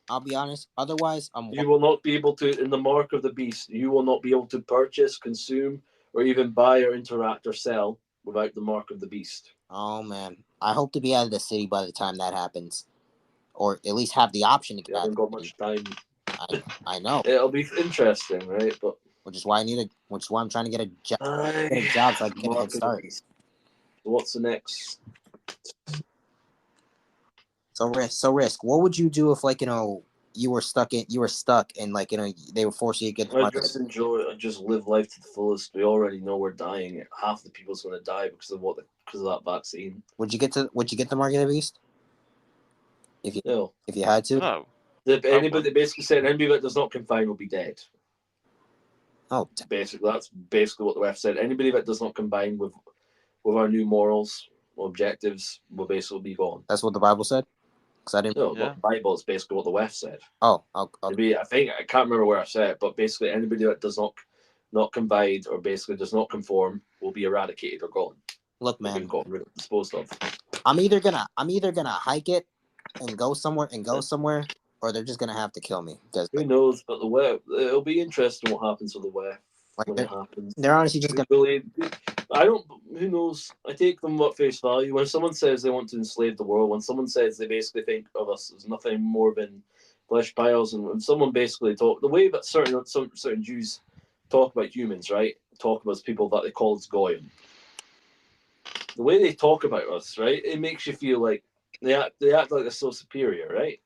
I'll be honest. Otherwise, you will not be able to, in the mark of the beast, you will not be able to purchase, consume, or even buy or interact or sell without the mark of the beast. Oh man, I hope to be out of the city by the time that happens, or at least have the option to get out. Haven't got much time. I know. It'll be interesting, right? But which is why I'm trying to get a job. Get a job so I can get a head start. What's the next? So risk. What would you do if you were stuck and they were forcing you to get the market? I just enjoy it. I just live life to the fullest. We already know we're dying. Half the people's going to die because of that vaccine. Would you get the market of the beast? If you had to? No. If anybody basically said anybody that does not confine will be dead. Oh, basically that's basically what the WEF said. Anybody that does not combine with our new morals or objectives will basically be gone. That's what the Bible said. Because I didn't. No, the Bible is basically what the WEF said. Oh, okay. I think I can't remember where I said it, but basically anybody that does not combine or basically does not conform will be eradicated or gone. Look, man, disposed of. I'm either gonna hike it and go somewhere, or they're just gonna have to kill me. Who knows? But the WEF, it'll be interesting what happens with the WEF when it happens. They're honestly just gonna. Who knows? I take them at face value. When someone says they want to enslave the world, when someone says they basically think of us as nothing more than flesh piles, and when someone basically the way that certain Jews talk about humans, right? Talk about people that they call as goyim. The way they talk about us, right? It makes you feel like they act like they're so superior, right?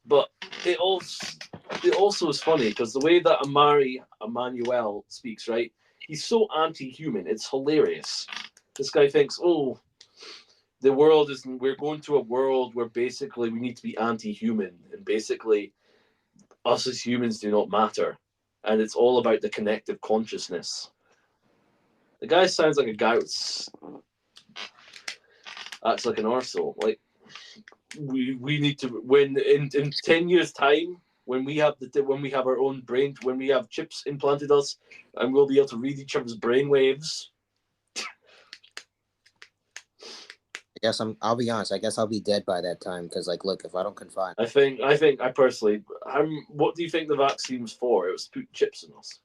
But it also is funny because the way that Emmanuel speaks, right? He's so anti-human. It's hilarious. This guy thinks, we're going to a world where basically we need to be anti-human, and basically us as humans do not matter, and it's all about the connective consciousness. The guy sounds like a guy who acts like an arsehole. Like we need to, when in 10 years time, when we have our own brain, when we have chips implanted us, and we'll be able to read each other's brain waves. I'll be honest. I guess I'll be dead by that time because, look, if I don't confine. I personally, what do you think the vaccine was for? It was to put chips in us.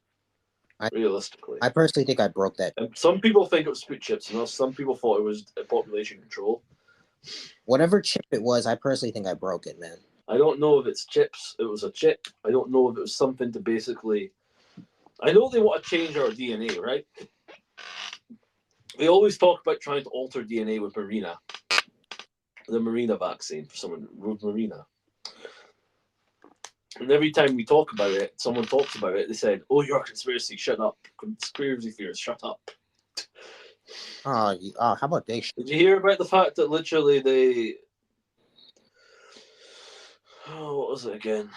Realistically, I personally think I broke that. And some people think it was to put chips in us. Some people thought it was population control. Whatever chip it was, I personally think I broke it, man. I don't know if it's chips. It was a chip. I don't know if it was something to basically. I know they want to change our DNA, right? They always talk about trying to alter DNA with Marina. The Marina vaccine for someone with Marina. And every time we talk about it, someone talks about it, they said, "Oh, you're a conspiracy. Shut up. Conspiracy theorists. Shut up." How about they? Did you hear about the fact that literally they? Oh, what was it again?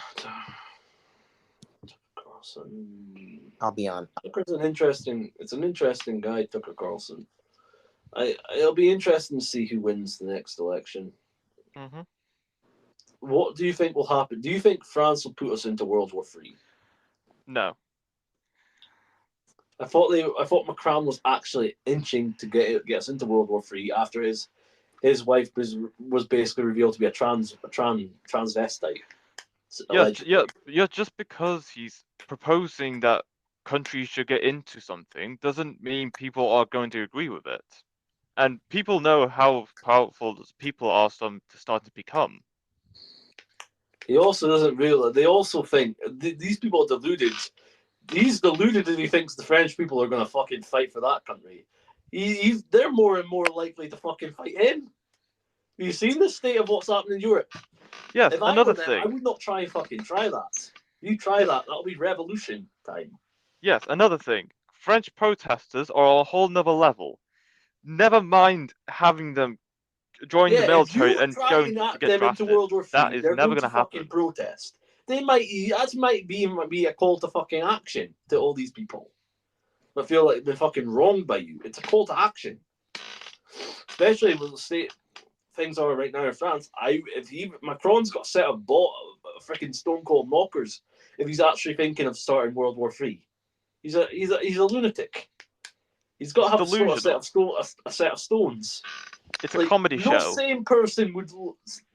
Carlson. I'll be on. Tucker's an interesting. It's an interesting guy, Tucker Carlson. It'll be interesting to see who wins the next election. Mm-hmm. What do you think will happen? Do you think France will put us into World War III? No. I thought Macron was actually inching to get us into World War III after his wife was basically revealed to be a transvestite. Yeah. Just because he's proposing that countries should get into something doesn't mean people are going to agree with it. And people know how powerful those people are to start to become. He also doesn't realize. They also think these people are deluded. He's deluded if he thinks the French people are going to fucking fight for that country. They're more and more likely to fucking fight him. Have you seen the state of what's happening in Europe? Yes, If I another were them, thing. I would not try that. You try that, that'll be revolution time. Yes, another thing. French protesters are on a whole nother level. Never mind having them join the military and going to get them into drafted. World War That III, is they're never going going to to happen. fucking protest. That might be a call to fucking action to all these people. I feel like they're fucking wronged by you. It's a call to action, especially with the state things are right now in France. Macron's got a set of freaking stone cold knockers. If he's actually thinking of starting World War III, he's a lunatic. He's got to have a set of stones. It's a comedy show. No sane person would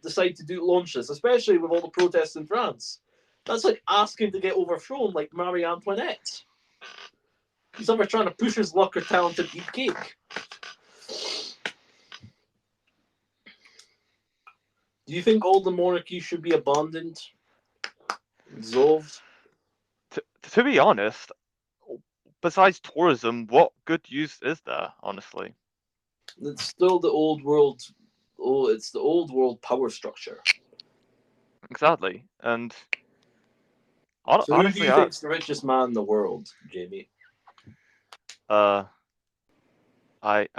decide to launch this, especially with all the protests in France. That's like asking to get overthrown, like Marie Antoinette. He's either trying to push his luck or talented eat cake. Do you think all the monarchies should be abandoned? Dissolved? To be honest, besides tourism, what good use is there, honestly? It's still the old world. Oh, it's the old world power structure. Exactly. And So honestly, who do you think's the richest man in the world, Jamie? I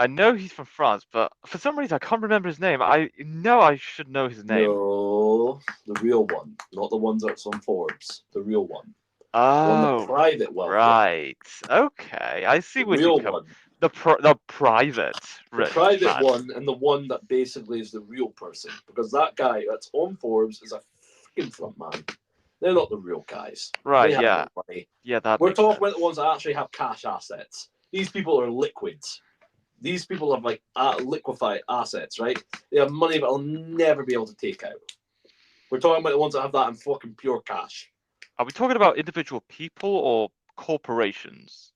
know he's from France, but for some reason I can't remember his name. I know I should know his name. No, the real one, not the ones that's on Forbes. The real one. Oh, the private wealth. right. Okay, I see what real you come. one. The private The private one, and the one that basically is the real person, because that guy that's on Forbes is a freaking front man. They're not the real guys. Right? They have Yeah. no money. Yeah, that. We're makes talking sense. about the ones that actually have cash assets. These people are liquids. These people have like liquefied assets, right? They have money that I'll never be able to take out. We're talking about the ones that have that in fucking pure cash. Are we talking about individual people or corporations?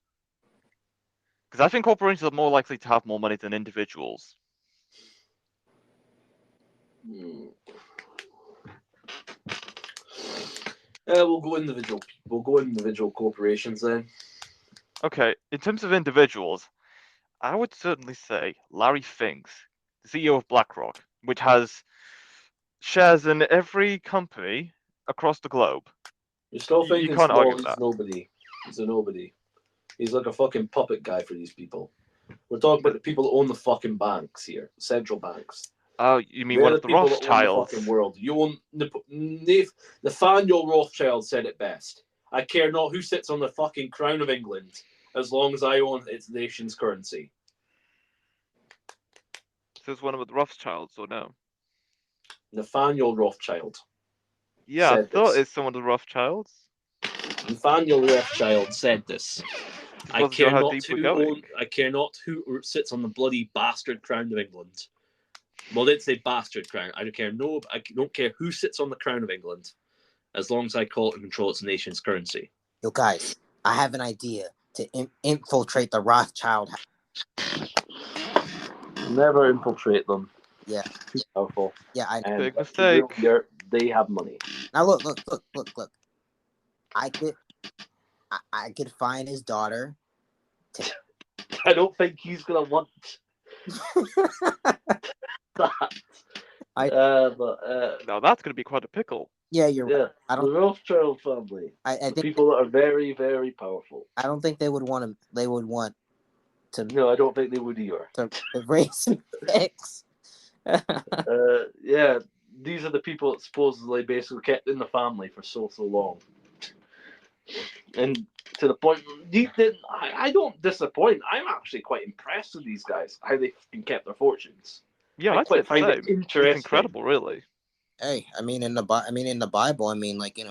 Because I think corporations are more likely to have more money than individuals. We'll go individual. We'll go individual corporations then. Okay, in terms of individuals, I would certainly say Larry Fink, the CEO of BlackRock, which has shares in every company across the globe. You're still thinking you can't small. argue with He's that. nobody. He's a nobody. He's like a fucking puppet guy for these people. We're talking about the people that own the fucking banks here, central banks. Oh, you mean They're one the of the people that own the Rothschilds? fucking world. You own Nathaniel Rothschild said it best. I care not who sits on the fucking crown of England, as long as I own its nation's currency. So it's one of the Rothschilds, or no? Nathaniel Rothschild. Yeah, I thought this. it's someone of the Rothschilds. Nathaniel Rothschild said this. I care not who sits on the bloody bastard crown of England. Well, they didn't say bastard crown. I don't care. No, I don't care who sits on the crown of England, as long as I call it and control its nation's currency. Yo, guys, I have an idea to infiltrate the Rothschild. Never infiltrate them. Yeah. Too powerful. Yeah, I know. Big mistake. They have money. Now look. I could find his daughter. I don't think he's gonna want that. Now that's going to be quite a pickle. Yeah, you're right. Yeah, the Rothschild family. I The think people that are very, very powerful. I don't think they would want to. They would want to No, I don't think they would either. to raise and fix. Yeah, these are the people that supposedly basically kept in the family for so long. And to the point, I don't disappoint. I'm actually quite impressed with these guys, how they kept their fortunes. Yeah, I I'd say quite the find same. it interesting. It's incredible, really. Hey, I mean in the Bible, I mean like they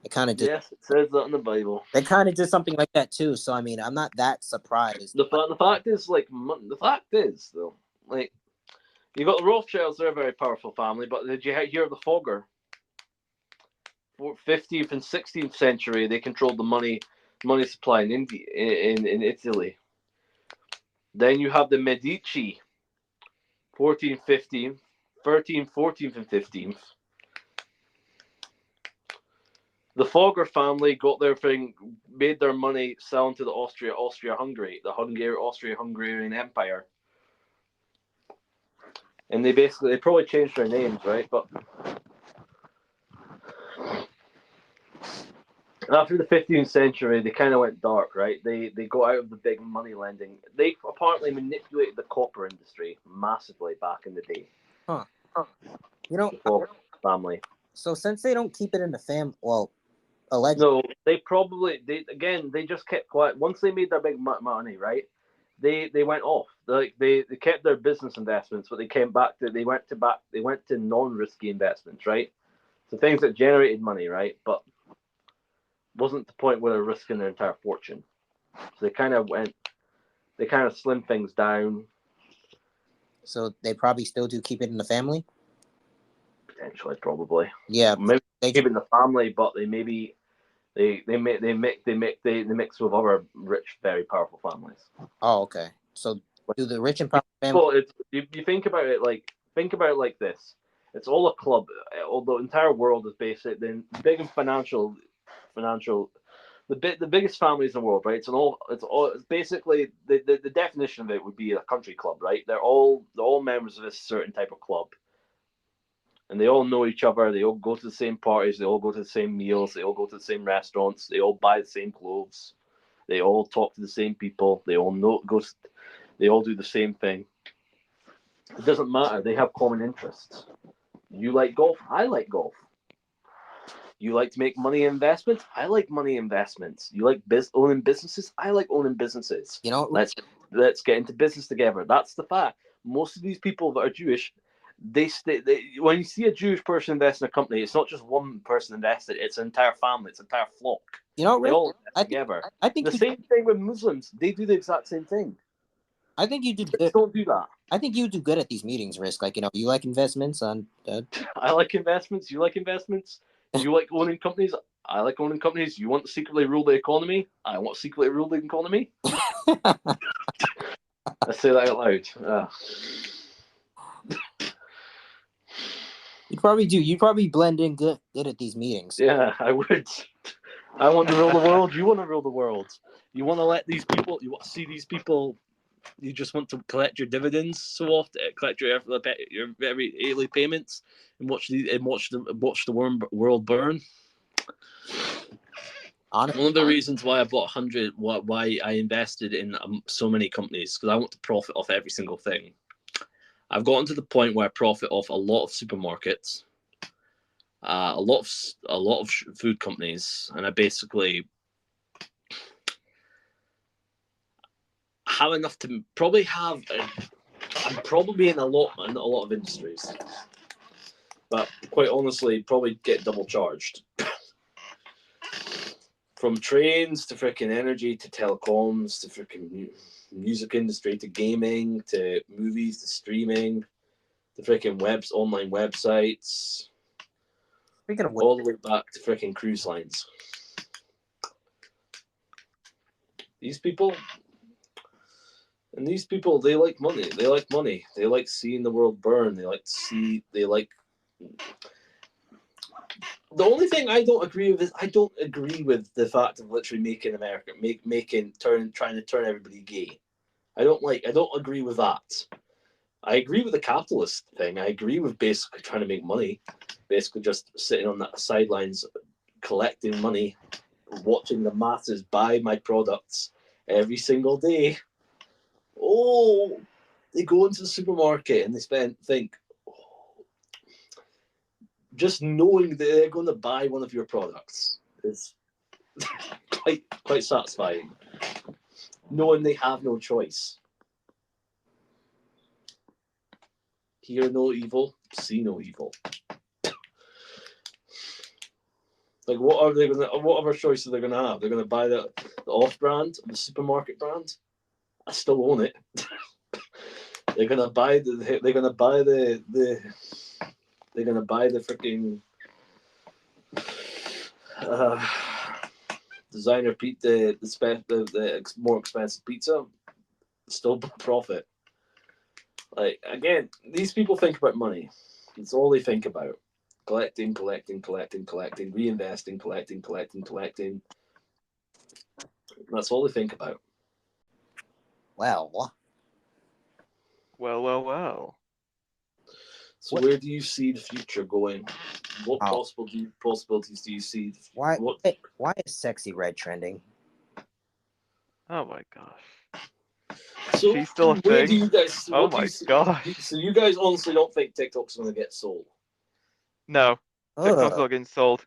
kind of did. Yes, it says that in the Bible. They kind of did something like that too. So I mean, I'm not that surprised. The fact is, though, like you got the Rothschilds, they're a very powerful family. But did you hear of the Fogger? 15th and 16th century, they controlled the money supply in India, in Italy. Then you have the Medici, 14th, 15th, 13th, 14th, and 15th. The Fogger family got their thing, made their money selling to the Austria-Hungary, the Austria-Hungarian Empire. And they probably changed their names, right? But after the 15th century, they kind of went dark, right? They got out of the big money lending. They apparently manipulated the copper industry massively back in the day. Huh. You know, The Fogger family. so since they don't keep it in the family, well, allegedly. No, they just kept quiet. Once they made their big money, right? They went off. They kept their business investments, but they went to non-risky investments, right? So things that generated money, right? But wasn't the point where they're risking their entire fortune. So they kind of slimmed things down. So they probably still do keep it in the family. Potentially, probably. Yeah, maybe they keep it in the family, but they maybe they mix with other rich, very powerful families. Oh, okay. So do the rich and powerful family? Well, you think about it like this. It's all a club. Although the entire world is basically the big and financial, the biggest families in the world, right? It's basically the definition of it would be a country club, right? They're all members of a certain type of club, and they all know each other. They all go to the same parties. They all go to the same meals. They all go to the same restaurants. They all buy the same clothes. They all talk to the same people. They all They all do the same thing. It doesn't matter. They have common interests. You like golf. I like golf. You like to make money investments. I like money investments. You like owning businesses. I like owning businesses. You know, let's get into business together. That's the fact. Most of these people that are Jewish, when you see a Jewish person invest in a company, it's not just one person invested. It's an entire family. It's an entire flock. You know, they all invest together. I think the same thing with Muslims. They do the exact same thing. I think you do good. Don't do that. I think you do good at these meetings, Risk. Like, you like investments on. I like investments. You like investments. You like owning companies. I like owning companies. You want to secretly rule the economy. I want to secretly rule the economy. I say that out loud. You'd probably do. You'd probably blend in good at these meetings. Yeah, I would. I want to rule the world. You want to rule the world. You want to let these people. You want to see these people. You just want to collect your dividends so often, collect your every yearly payments, and watch the world burn. Honestly, one of the reasons why I bought 100, why I invested in so many companies, because I want to profit off every single thing. I've gotten to the point where I profit off a lot of supermarkets, a lot of food companies, and I basically have enough to probably have. I'm probably in a lot of industries, but quite honestly, probably get double charged. From trains to freaking energy to telecoms to freaking music industry to gaming to movies to streaming to freaking online websites. Speaking of all the way back to freaking cruise lines. These people, they like money. They like money. They like seeing the world burn. They like. The only thing I don't agree with is I don't agree with the fact of literally making America trying to turn everybody gay. I don't agree with that. I agree with the capitalist thing. I agree with basically trying to make money, basically just sitting on the sidelines, collecting money, watching the masses buy my products every single day. Oh, they go into the supermarket and they think, oh, just knowing that they're going to buy one of your products is quite satisfying. Knowing they have no choice. Hear no evil, see no evil. Like, what other choices are they gonna have? They're gonna buy the off-brand, the supermarket brand. I still own it. They're gonna buy the freaking designer pizza, the more expensive pizza. Still profit. Like, again, these people think about money. It's all they think about. Collecting, reinvesting, collecting. That's all they think about. Well. Well. So where do you see the future going? What possibilities do you see? Why is Sexy Red trending? Oh my gosh. So She's still a where thing? do you guys? Oh my gosh. So you guys honestly don't think TikTok's going to get sold? No, TikTok's not getting sold.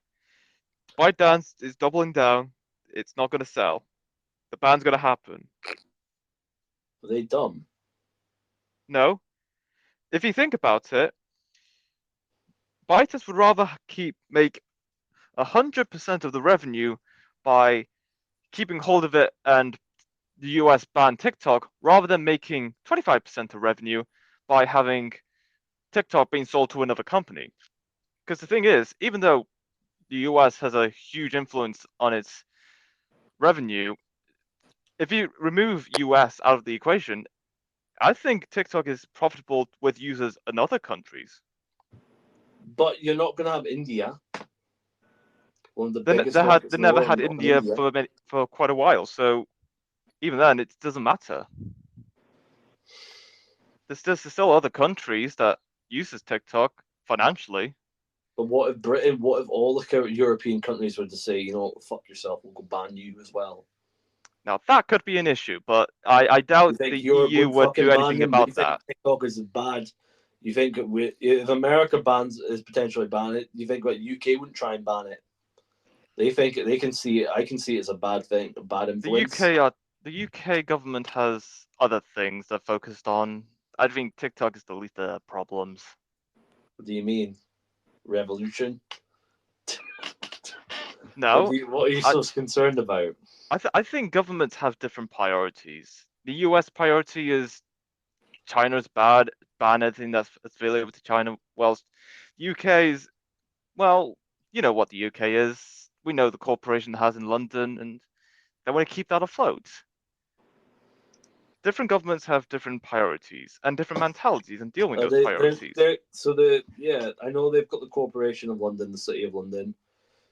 ByteDance is doubling down. It's not going to sell. The ban's going to happen. Are they dumb? No. If you think about it, ByteDance would rather make 100% of the revenue by keeping hold of it and the US ban TikTok, rather than making 25% of revenue by having TikTok being sold to another company. Because the thing is, even though the US has a huge influence on its revenue, if you remove US out of the equation, I think TikTok is profitable with users in other countries. But you're not going to have India. One of the biggest markets they in the never world, had not India for quite a while, so even then it doesn't matter. There's still other countries that uses TikTok financially. But what if all the European countries were to say, you know, fuck yourself, we'll go ban you as well? Now that could be an issue, but I doubt You think the Europe EU would do ban anything them? about You think that. TikTok is bad? You think if America is potentially ban it, you think UK wouldn't try and ban it? They think they can see it. I can see it as a bad thing, a bad influence. The UK government has other things they're focused on. I think TikTok is the least of the problems. What do you mean? Revolution? No. What are you so concerned about? I think governments have different priorities. The US priority is China's bad, ban anything that's affiliated with China, whilst the UK's, well, you know what the UK is. We know the corporation it has in London, and they want to keep that afloat. Different governments have different priorities and different mentalities in dealing with those priorities. I know they've got the Corporation of London, the City of London.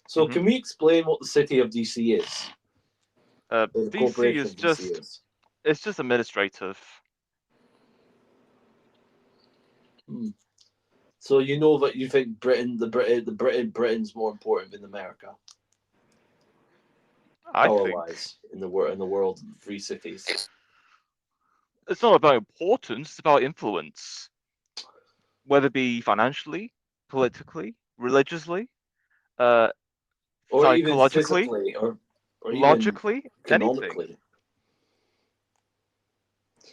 So can we explain what the City of DC is? DC is it's just administrative. So you know that you think Britain's more important than America. Power-wise, in the world of free cities. It's not about importance; it's about influence, whether it be financially, politically, religiously, or psychologically, even physically, or logically, even economically. anything.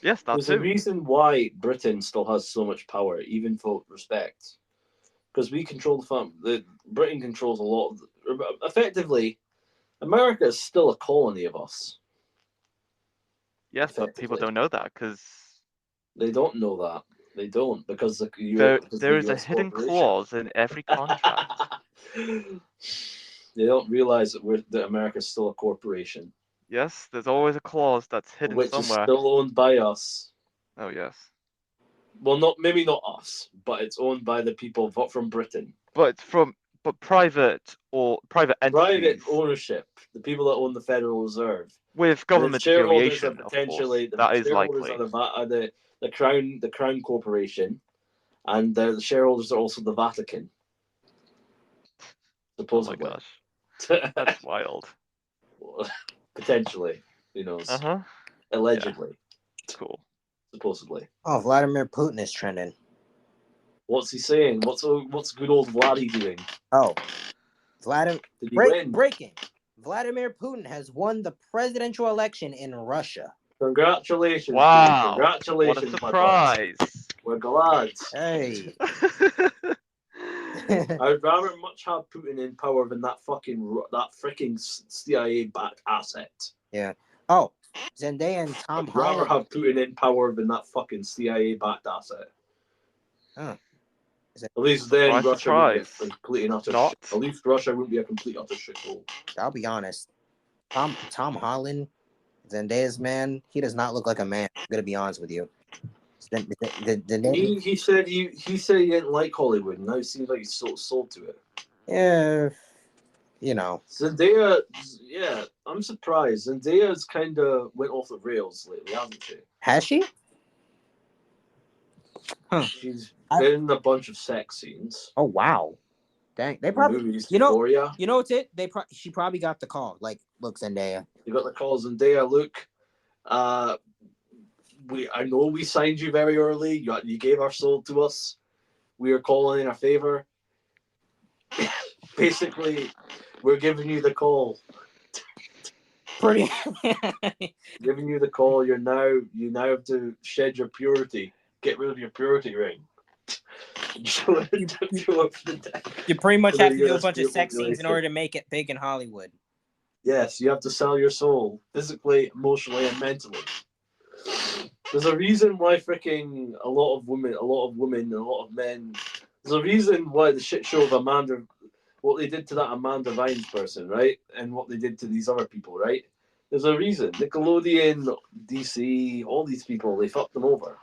Yes, that's There's a reason why Britain still has so much power, even for respect, because we control Britain controls a lot of. Effectively, America is still a colony of us. Yes, but people don't know that because they don't know that. They don't because there is a hidden clause in every contract. They don't realize that America is still a corporation. Yes, there's always a clause that's hidden which somewhere. Which is still owned by us. Oh yes. Well, maybe not us, but it's owned by the people from Britain. But private entities. Private ownership. The people that own the Federal Reserve. With government affiliation, of course. That is likely. The the Crown Corporation, and the shareholders are also the Vatican. Supposedly. Oh my gosh, that's wild. Potentially, who knows? Uh-huh. Allegedly. Yeah. Cool. Supposedly. Oh, Vladimir Putin is trending. What's he saying? What's good old Vladdy doing? Oh, Did he win? Breaking. Vladimir Putin has won the presidential election in Russia. Congratulations. Wow. Congratulations, What a surprise. We're glad. Hey. I'd rather much have Putin in power than that freaking CIA-backed asset. Yeah. Oh, Zendaya and Tom I'd rather Holland. have Putin in power than that fucking CIA-backed asset. Huh. At least then Russia would be a Surprise. complete and utter Not. At least Russia wouldn't be a complete utter shithole. I'll be honest. Tom Holland, Zendaya's man, he does not look like a man. I'm gonna be honest with you. He said he didn't like Hollywood. Now it seems like he's sold to it. Yeah, you know. Zendaya, yeah, I'm surprised. Zendaya's kind of went off the rails lately, hasn't she? Has she? Huh. She's been in a bunch of sex scenes. Oh wow. Dang, they probably movies, you know Euphoria. You know what's it? She probably got the call. Like, look, Zendaya. You got the call, Zendaya. Look, I know we signed you very early. You gave our soul to us. We are calling in a favor. Basically, we're giving you the call. Pretty. Giving you the call. You now have to shed your purity. Get rid of your purity ring. You pretty much have to do a bunch of sex scenes in order to make it big in Hollywood. Yes, you have to sell your soul physically, emotionally, and mentally. There's a reason why freaking a lot of women, a lot of men. There's a reason why the shit show of what they did to that Amanda Vines person, right? And what they did to these other people, right? There's a reason. Nickelodeon, DC, all these people, they fucked them over.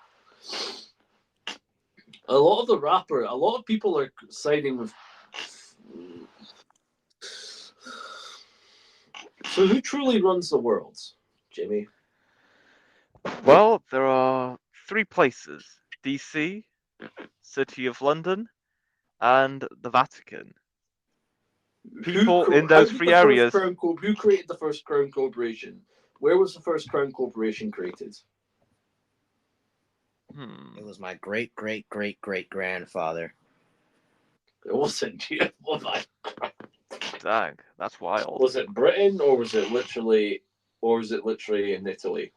A lot of people are siding with. So who truly runs the world, Jamie? Well, there are 3 places: DC, City of London, and the Vatican. People in those 3 areas. Who created the first Crown Corporation? Where was the first Crown Corporation created? It was my great grandfather. It wasn't you. Oh my God. Dang, that's wild. Was it Britain or was it literally in Italy?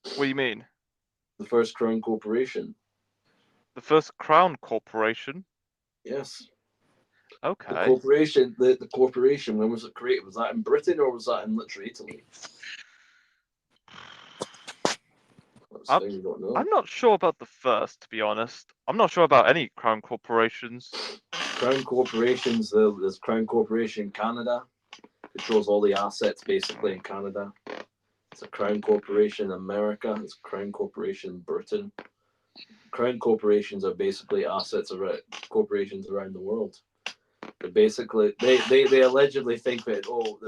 What do you mean? The first Crown Corporation. The first Crown Corporation? Yes. Okay. The corporation, when was it created? Was that in Britain or was that in literally Italy? I'm not sure about the first, to be honest. I'm not sure about any Crown Corporations. Crown Corporations, there's Crown Corporation Canada. Controls all the assets basically in Canada. It's a Crown Corporation America. It's a Crown Corporation Britain. Crown corporations are basically corporations around the world. They're basically they allegedly think that on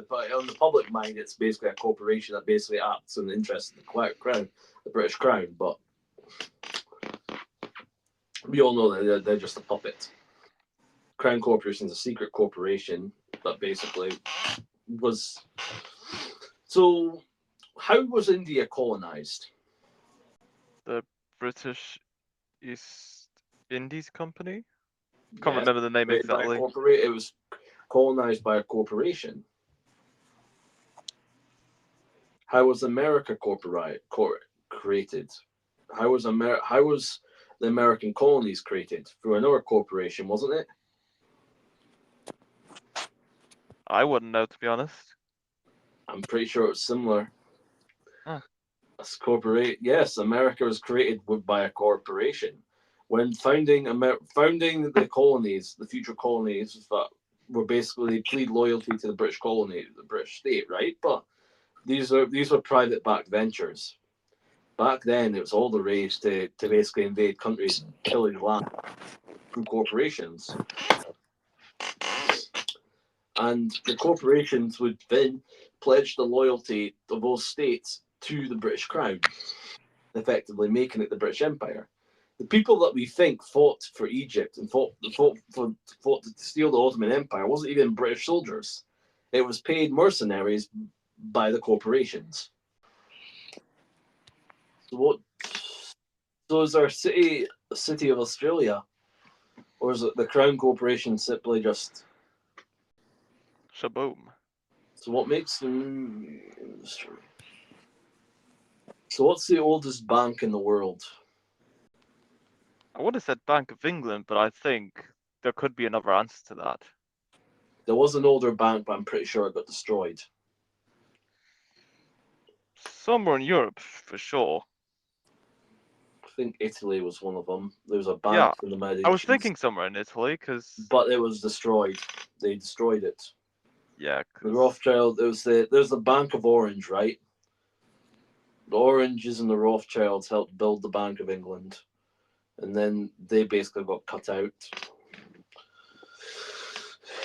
the public mind it's basically a corporation that basically acts in the interest of the crown, the British Crown, but we all know that they're just a puppet. Crown Corporation is a secret corporation that basically was. So, how was India colonized? The British East Indies Company? Can't remember the name exactly. It was colonized by a corporation. How was America created? How was the American colonies created? Through another corporation, wasn't it? I wouldn't know, to be honest. I'm pretty sure it's similar. Huh. Yes, America was created by a corporation. When founding the colonies, the future colonies that were basically plead loyalty to the British colony, the British state, right? But these were private backed ventures. Back then, it was all the rage to basically invade countries and pillage land through corporations. And the corporations would then pledge the loyalty of those states to the British Crown. effectively making it the British Empire. The people that we think fought for Egypt and fought to steal the Ottoman Empire wasn't even British soldiers. It was paid mercenaries by the corporations. So is our city of Australia, or is it the Crown Corporation simply just Shaboom. So what makes them industry? So what's the oldest bank in the world? I would have said Bank of England, but I think there could be another answer to that. There was an older bank, but I'm pretty sure it got destroyed. Somewhere in Europe, for sure. I think Italy was one of them. There was a bank Yeah, for the Medici. I was thinking somewhere in Italy, because... But it was destroyed. They destroyed it. Yeah, The Rothschild, there's the Bank of Orange, right? The Oranges and the Rothschilds helped build the Bank of England. And then they basically got cut out.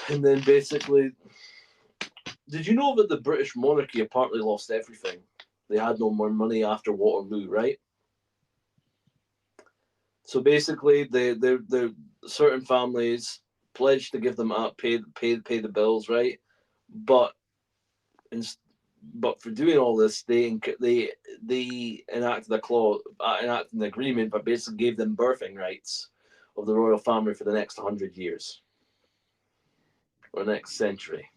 And then basically, did you know that the British monarchy apparently lost everything? They had no more money after Waterloo, right? So basically, the certain families pledged to give them up, pay the bills, right? But for doing all this, they enacted a clause, enacted an agreement, but basically gave them birthing rights of the royal family for the next 100 years or next century.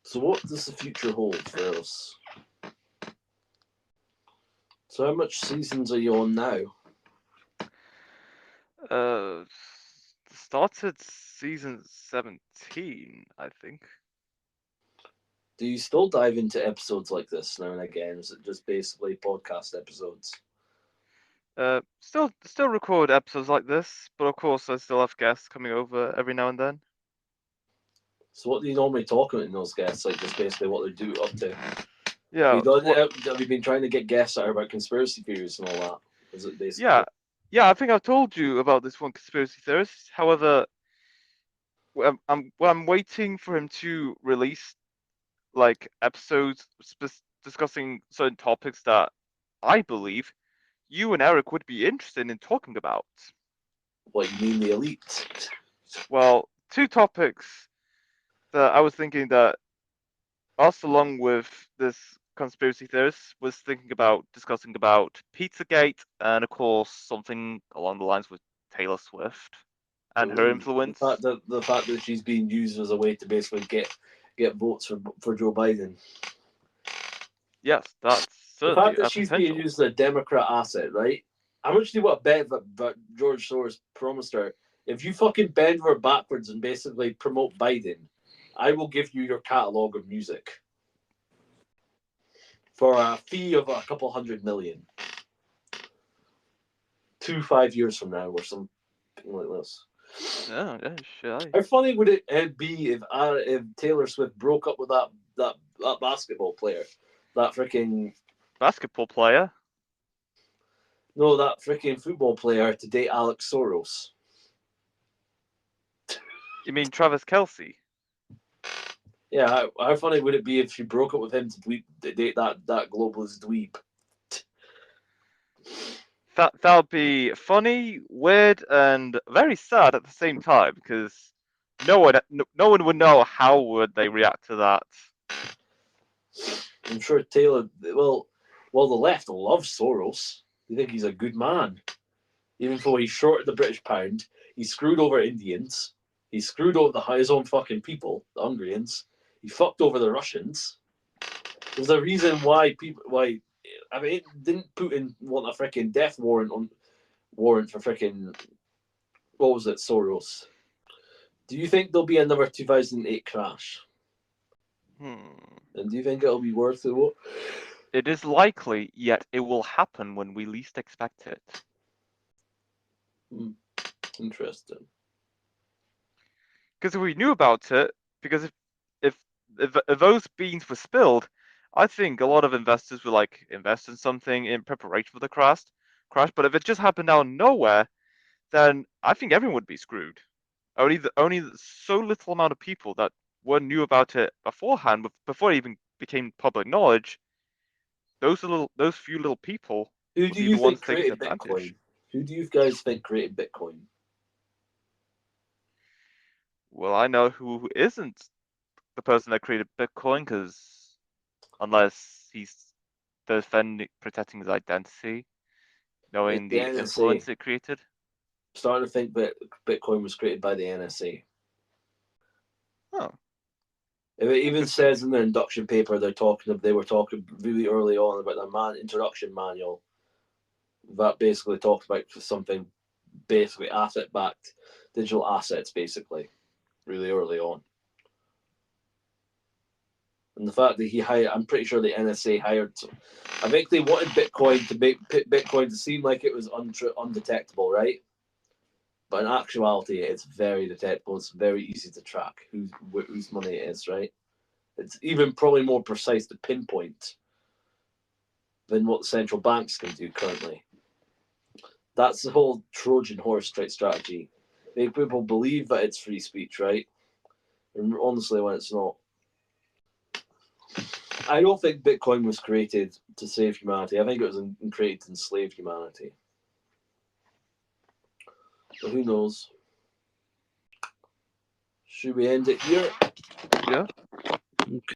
So what does the future hold for us? So how much seasons are you on now? Started season 17, I think. Do you still dive into episodes like this now and again? Is it just basically podcast episodes? Still record episodes like this, but of course I still have guests coming over every now and then. So what do you normally talk about in those guests? Like just basically what they do up to? Yeah. Have you been trying to get guests out about conspiracy theories and all that? Is it basically? Yeah. I think I've told you about this one conspiracy theorist. However, I'm waiting for him to release like episodes discussing certain topics that I believe you and Eric would be interested in talking about. What, you mean the elite? Well, two topics that I was thinking that us, along with this conspiracy theorist, was thinking about discussing about Pizzagate and, of course, something along the lines with Taylor Swift and her influence. The fact that she's being used as a way to basically get votes for Joe Biden. Yes, that's certainly the fact that a she's potential. being used as a Democrat asset, right? How much do you want to bet that George Soros promised her? If you fucking bend over backwards and basically promote Biden, I will give you your catalogue of music for a fee of a couple $100 million. 5 years from now or something like this. Yeah, sure. How funny would it be if Taylor Swift broke up with that basketball player, that freaking basketball player? No, that freaking football player to date Alex Soros. You mean Travis Kelce? Yeah, how funny would it be if she broke up with him to date that globalist dweeb? That would be funny, weird, and very sad at the same time, because no one would know how would they react to that. I'm sure Taylor. Well, the left loves Soros. They think he's a good man, even though he shorted the British pound. He screwed over Indians. He screwed over his own fucking people, the Hungarians. He fucked over the Russians. There's a reason why I mean, didn't Putin want a freaking death warrant for freaking what was it, Soros? Do you think there'll be another 2008 crash? And do you think it'll be worth it? It is likely, yet it will happen when we least expect it. Interesting. Because if we knew about it, because if those beans were spilled, I think a lot of investors would like invest in something in preparation for the crash. But if it just happened out of nowhere, then I think everyone would be screwed. Only so little amount of people that knew about it beforehand, before it even became public knowledge, those few little people Who would do be you the ones think taking created advantage. Bitcoin? Who do you guys think created Bitcoin? Well, I know who isn't the person that created Bitcoin, because unless he's protecting his identity, knowing It's the the NSA. influence it created. I'm starting to think that Bitcoin was created by the NSA. Oh, If it even says in their induction paper they were talking really early on about their introduction manual that basically talked about something basically asset-backed digital assets, basically, really early on. And the fact that I'm pretty sure the NSA hired. I think they wanted Bitcoin to make Bitcoin to seem like it was undetectable, right? But in actuality, it's very detectable. It's very easy to track whose money it is, right? It's even probably more precise to pinpoint than what the central banks can do currently. That's the whole Trojan horse strategy. Make people believe that it's free speech, right? And honestly, when it's not. I don't think Bitcoin was created to save humanity. I think it was created to enslave humanity. But who knows? Should we end it here? yeah. Okay.